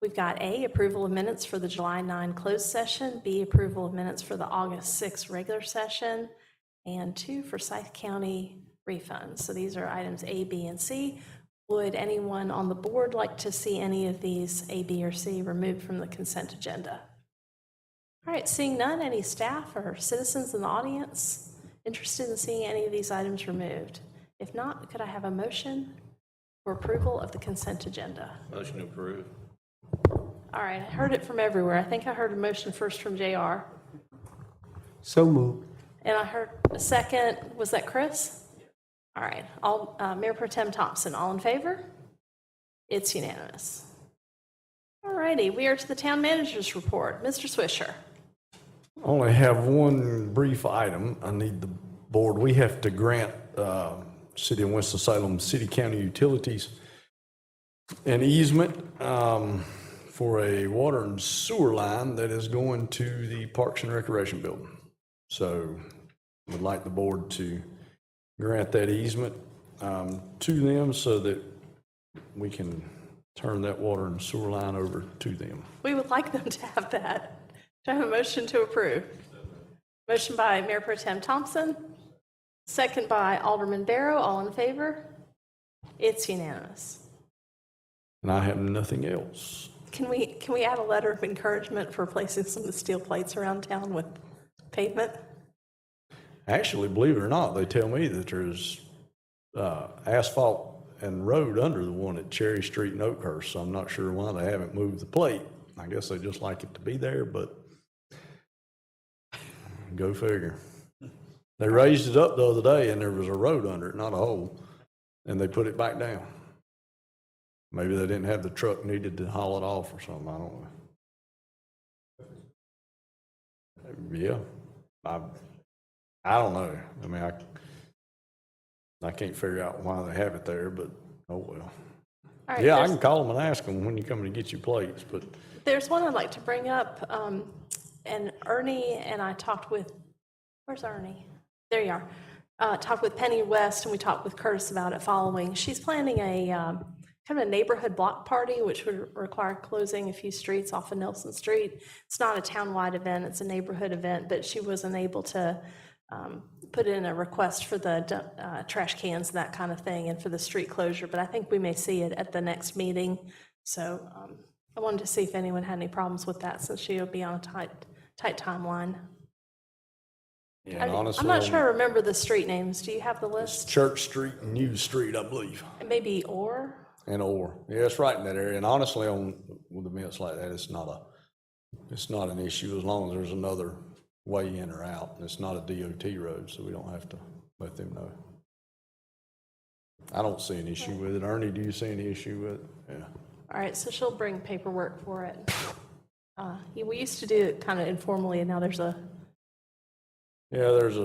We've got A, approval of minutes for the July 9 closed session, B, approval of minutes for the August 6 regular session, and 2 for Forsyth County refunds. So these are items A, B, and C. Would anyone on the board like to see any of these A, B, or C removed from the consent agenda? All right, seeing none, any staff or citizens in the audience interested in seeing any of these items removed? If not, could I have a motion for approval of the consent agenda? Motion to approve. All right, I heard it from everywhere. I think I heard a motion first from JR. So moved. And I heard a second, was that Chris? All right, Mayor Pro Tem Thompson, all in favor? It's unanimous. All righty, we are to the town manager's report. Mr. Swisher. Only have one brief item. I need the board, we have to grant City of Winston-Salem City County Utilities an easement for a water and sewer line that is going to the Parks and Recreation Building. So would like the board to grant that easement to them so that we can turn that water and sewer line over to them. We would like them to have that. Do I have a motion to approve? Motion by Mayor Pro Tem Thompson, second by Alderman Barrow. All in favor? It's unanimous. And I have nothing else. Can we add a letter of encouragement for replacing some of the steel plates around town with pavement? Actually, believe it or not, they tell me that there's asphalt and road under the one at Cherry Street and Oakhurst, so I'm not sure why they haven't moved the plate. I guess they just like it to be there, but go figure. They raised it up the other day and there was a road under it, not a hole, and they put it back down. Maybe they didn't have the truck needed to haul it off or something, I don't know. Yeah, I don't know. I mean, I can't figure out why they have it there, but oh well. All right, Yeah, I can call them and ask them when you come to get your plates, but there's one I'd like to bring up, and Ernie and I talked with, where's Ernie? There you are. Talked with Penny West, and we talked with Curtis about it following. She's planning a kind of a neighborhood block party, which would require closing a few streets off of Nelson Street. It's not a town-wide event, it's a neighborhood event, but she wasn't able to put in a request for the trash cans and that kind of thing and for the street closure, but I think we may see it at the next meeting. So I wanted to see if anyone had any problems with that, since she'll be on a tight timeline. yeah, and honestly, I'm not sure I remember the street names. Do you have the list? Church Street and New Street, I believe, Maybe Orr? and Orr. Yeah, it's right in that area. And honestly, with events like that, it's not an issue as long as there's another way in or out. And it's not a DOT road, so we don't have to let them know. I don't see an issue with it. Ernie, do you see any issue with it? Yeah. All right, so she'll bring paperwork for it. We used to do it kind of informally, and now there's a, Yeah, there's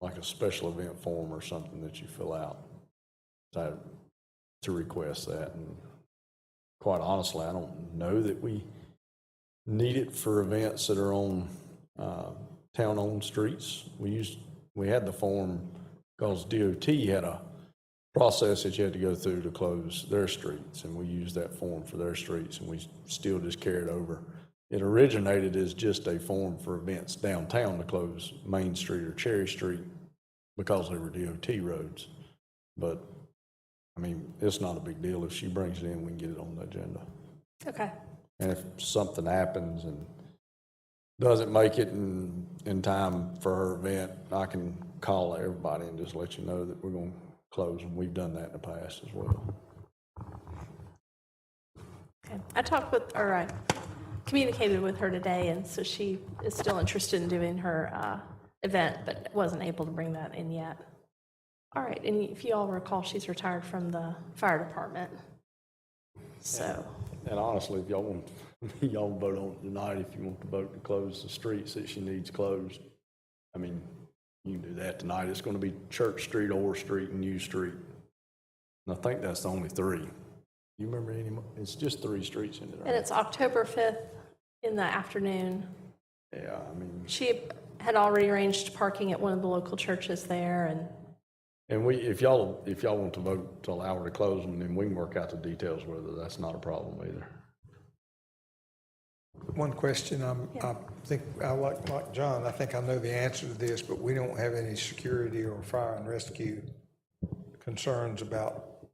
like a special event form or something that you fill out to request that. And quite honestly, I don't know that we need it for events that are on town-owned streets. We had the form because DOT had a process that you had to go through to close their streets, and we used that form for their streets, and we still just carried over. It originated as just a form for events downtown to close Main Street or Cherry Street because they were DOT roads. But, I mean, it's not a big deal. If she brings it in, we can get it on the agenda. okay. And if something happens and doesn't make it in time for her event, I can call everybody and just let you know that we're going to close, and we've done that in the past as well. Okay. I communicated with her today, and so she is still interested in doing her event, but wasn't able to bring that in yet. All right, and if you all recall, she's retired from the fire department. So. And honestly, if y'all want, y'all vote on it tonight if you want to vote to close the streets that she needs closed. I mean, you can do that tonight. It's going to be Church Street, Orr Street, and U Street. And I think that's the only three. You remember any more? It's just 3 streets in it, right? And it's October 5th in the afternoon. Yeah, I mean. She had already arranged parking at one of the local churches there, and If y'all want to vote to allow her to close them, then we can work out the details with her. That's not a problem either. One question, I think, like John, I think I know the answer to this, but we don't have any security or fire and rescue concerns about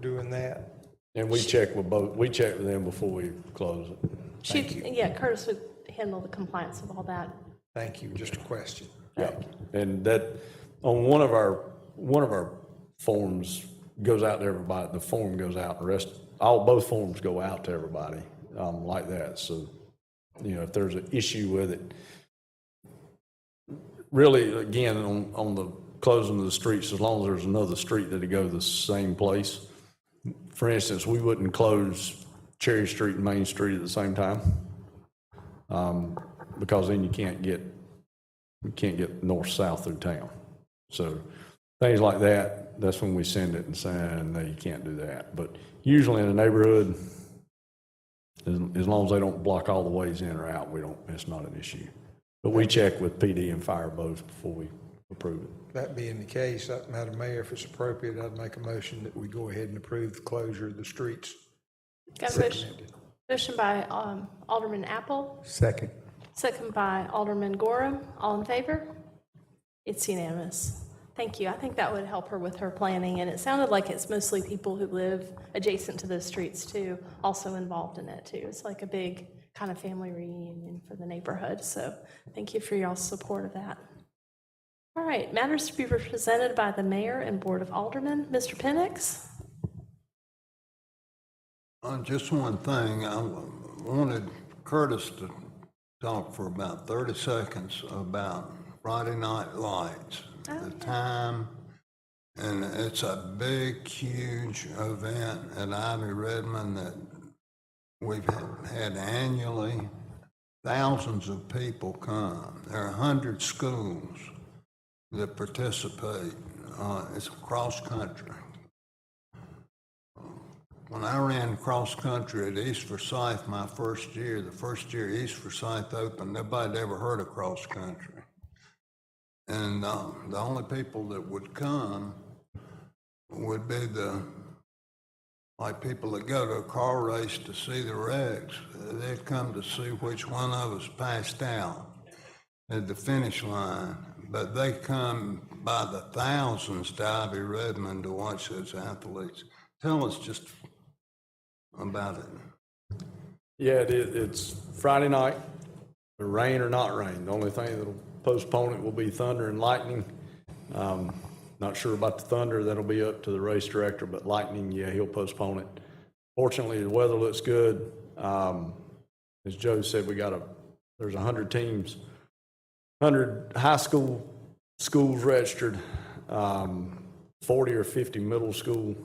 doing that. And we check with them before we close it. yeah, Curtis would handle the compliance of all that. Thank you, just a question. Yeah, and that, on one of our forms goes out to everybody, the form goes out, and the rest both forms go out to everybody, like that. So, if there's an issue with it, really, again, on the closing of the streets, as long as there's another street that'll go the same place. For instance, we wouldn't close Cherry Street and Main Street at the same time, because then you can't get north-south through town. So things like that, that's when we send it and say, no, you can't do that. But usually in the neighborhood, as long as they don't block all the ways in or out, it's not an issue. But we check with PD and fire both before we approve it. That being the case, Madam Mayor, if it's appropriate, I'd make a motion that we go ahead and approve the closure of the streets. Got a motion by Alderman Apple, Second. second by Alderman Gorham. All in favor? It's unanimous. Thank you. I think that would help her with her planning, and it sounded like it's mostly people who live adjacent to those streets too, also involved in it too. It's like a big kind of family reunion for the neighborhood, so thank you for y'all's support of that. All right, matters to be presented by the mayor and board of aldermen. Mr. Penix? Just one thing, I wanted Curtis to talk for about 30 seconds about Friday Night Lights, the time, and it's a big, huge event at Ivy Redmond that we've had annually. Thousands of people come. There are 100 schools that participate. It's cross country. When I ran cross country at East Forsyth my first year, the first year East Forsyth opened, nobody ever heard of cross country. And the only people that would come would be like people that go to a car race to see the wrecks. They'd come to see which one of us passed out at the finish line. But they come by the thousands to Ivy Redmond to watch those athletes. Tell us just about it. Yeah, it's Friday night, rain or not rain. The only thing that'll postpone it will be thunder and lightning. Not sure about the thunder, that'll be up to the race director, but lightning, yeah, he'll postpone it. Fortunately, the weather looks good. As Joe said, there's 100 teams, 100 high schools registered, 40 or 50 middle schools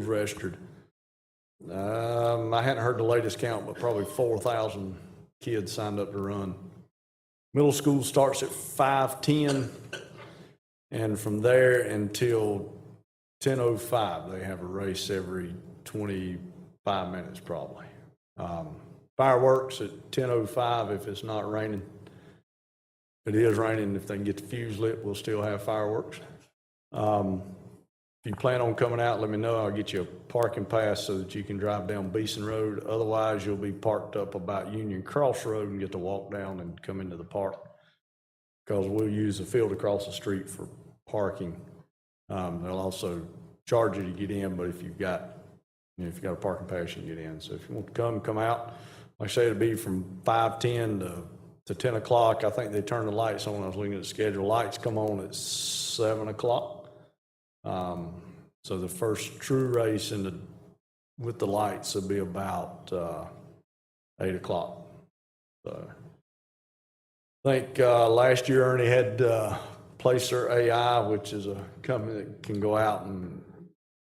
registered. I hadn't heard the latest count, but probably 4,000 kids signed up to run. Middle school starts at 5:10, and from there until 10:05, they have a race every 25 minutes probably. Fireworks at 10:05 if it's not raining. If it is raining, if they can get the fuse lit, we'll still have fireworks. If you plan on coming out, let me know. I'll get you a parking pass so that you can drive down Beeson Road. Otherwise, you'll be parked up about Union Cross Road and get to walk down and come into the park, because we'll use the field across the street for parking. They'll also charge you to get in, but if you've got a parking pass, you can get in. So if you want to come out. Like I say, it'll be from 5:10 to 10 o'clock. I think they turn the lights on. I was looking at the schedule. Lights come on at 7 o'clock. So the first true race with the lights will be about 8 o'clock. So I think last year Ernie had Placer AI, which is a company that can go out and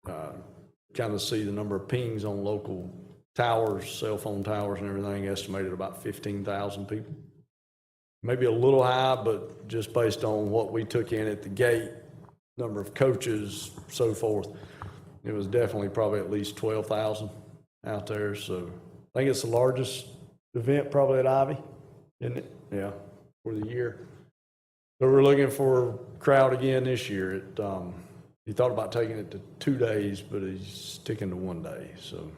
kind of see the number of pings on local towers, cell phone towers and everything, estimated about 15,000 people. Maybe a little high, but just based on what we took in at the gate, number of coaches, so forth, it was definitely probably at least 12,000 out there. So I think it's the largest event probably at Ivy, isn't it? Yeah, for the year. So we're looking for a crowd again this year. He thought about taking it to 2 days, but he's sticking to 1 day. So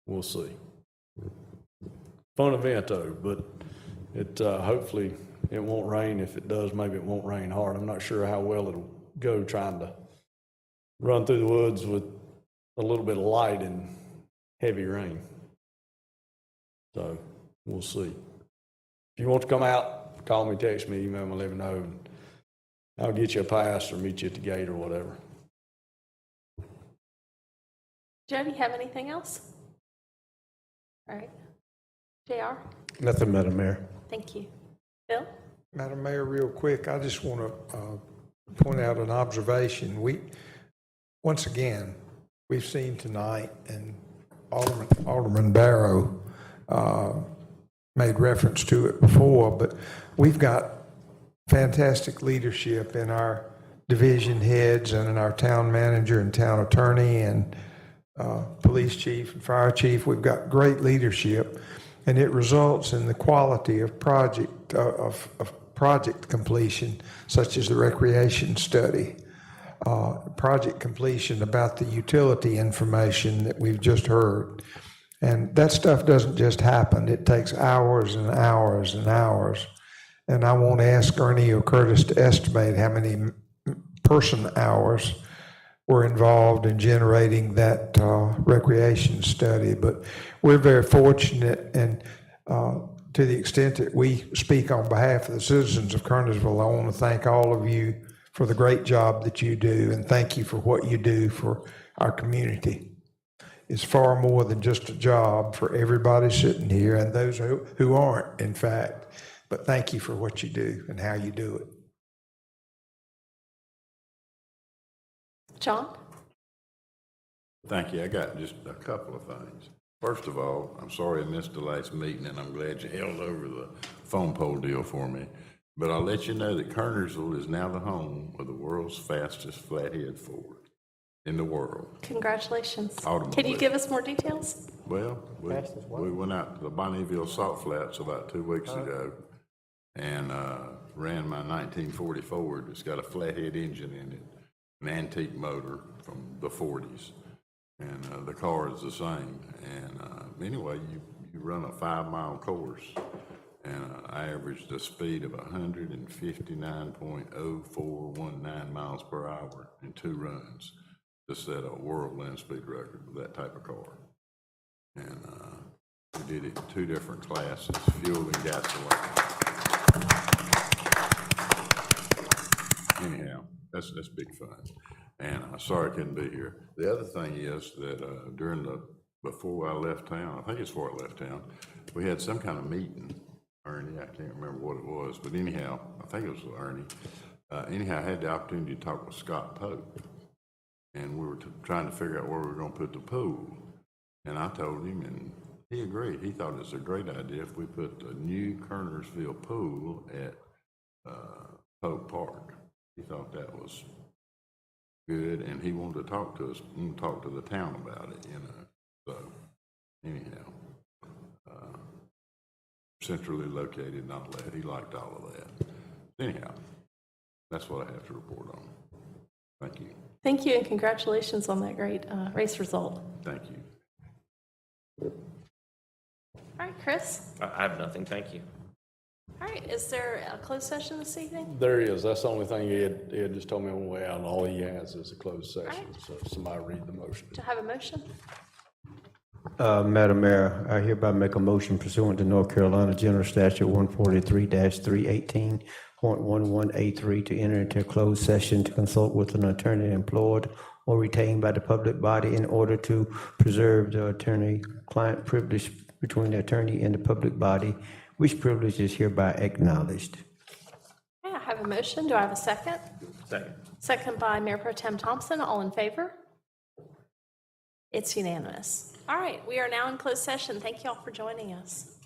we'll see. Fun event though, but hopefully it won't rain. If it does, maybe it won't rain hard. I'm not sure how well it'll go trying to run through the woods with a little bit of light and heavy rain. So we'll see. If you want to come out, call me, text me, email me, let me know. I'll get you a pass or meet you at the gate or whatever. Joe, do you have anything else? All right. JR, Nothing, Madam Mayor. thank you. Bill? Madam Mayor, real quick, I just want to point out an observation. Once again, we've seen tonight, and Alderman Barrow made reference to it before, but we've got fantastic leadership in our division heads and in our town manager and town attorney and police chief and fire chief. We've got great leadership, and it results in the quality of project completion, such as the recreation study, project completion about the utility information that we've just heard. And that stuff doesn't just happen. It takes hours and hours and hours. And I won't ask Ernie or Curtis to estimate how many person hours were involved in generating that recreation study. But we're very fortunate, and to the extent that we speak on behalf of the citizens of Kernersville, I want to thank all of you for the great job that you do, and thank you for what you do for our community. It's far more than just a job for everybody sitting here and those who aren't, in fact. But thank you for what you do and how you do it. John? Thank you. I got just a couple of things. First of all, I'm sorry I missed the last meeting, and I'm glad you held over the phone pole deal for me. But I'll let you know that Kernersville is now the home of the world's fastest flathead Ford in the world. Congratulations. Automobile. Can you give us more details? Well, we went out to the Bonneville Salt Flats about 2 weeks ago and ran my 1940 Ford. It's got a flathead engine in it, an antique motor from the 40s. And the car is the same. And anyway, you run a 5-mile course, and I averaged a speed of 159.0419 miles per hour in 2 runs to set a world land speed record with that type of car. And we did it in 2 different classes, fuel and gasoline. Anyhow, that's big fun. And sorry I couldn't be here. The other thing is that before I left town, I think it's before I left town, we had some kind of meeting, Ernie, I can't remember what it was, but anyhow, I think it was Ernie. Anyhow, I had the opportunity to talk with Scott Pope, and we were trying to figure out where we were going to put the pool. And I told him, and he agreed. He thought it was a great idea if we put a new Kernersville pool at Pope Park. He thought that was good, and he wanted to talk to us, talk to the town about it, So, anyhow, centrally located and all that. He liked all of that. Anyhow, that's what I have to report on. Thank you. Thank you, and congratulations on that great race result. Thank you. All right, Chris? I have nothing, thank you. All right, is there a closed session this evening? There is. That's the only thing Ed just told me on the way out, and all he has is a closed session. Right. So somebody read the motion. Do I have a motion? Madam Mayor, I hereby make a motion pursuant to North Carolina General Statute 143-318.11A3 to enter into a closed session to consult with an attorney employed or retained by the public body in order to preserve the attorney-client privilege between the attorney and the public body, which privilege is hereby acknowledged. Okay, I have a motion. Do I have a second? Second. Second by Mayor Pro Tem Thompson. All in favor? It's unanimous. All right, we are now in closed session. Thank you all for joining us.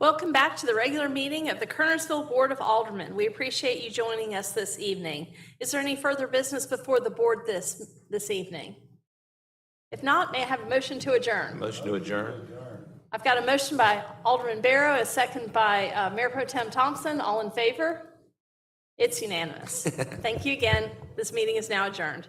Welcome back to the regular meeting of the Kernersville Board of Aldermen. We appreciate you joining us this evening. Is there any further business before the board this evening? If not, may I have a motion to adjourn? Motion to adjourn? I've got a motion by Alderman Barrow, a second by Mayor Pro Tem Thompson. All in favor? It's unanimous. Thank you again. This meeting is now adjourned.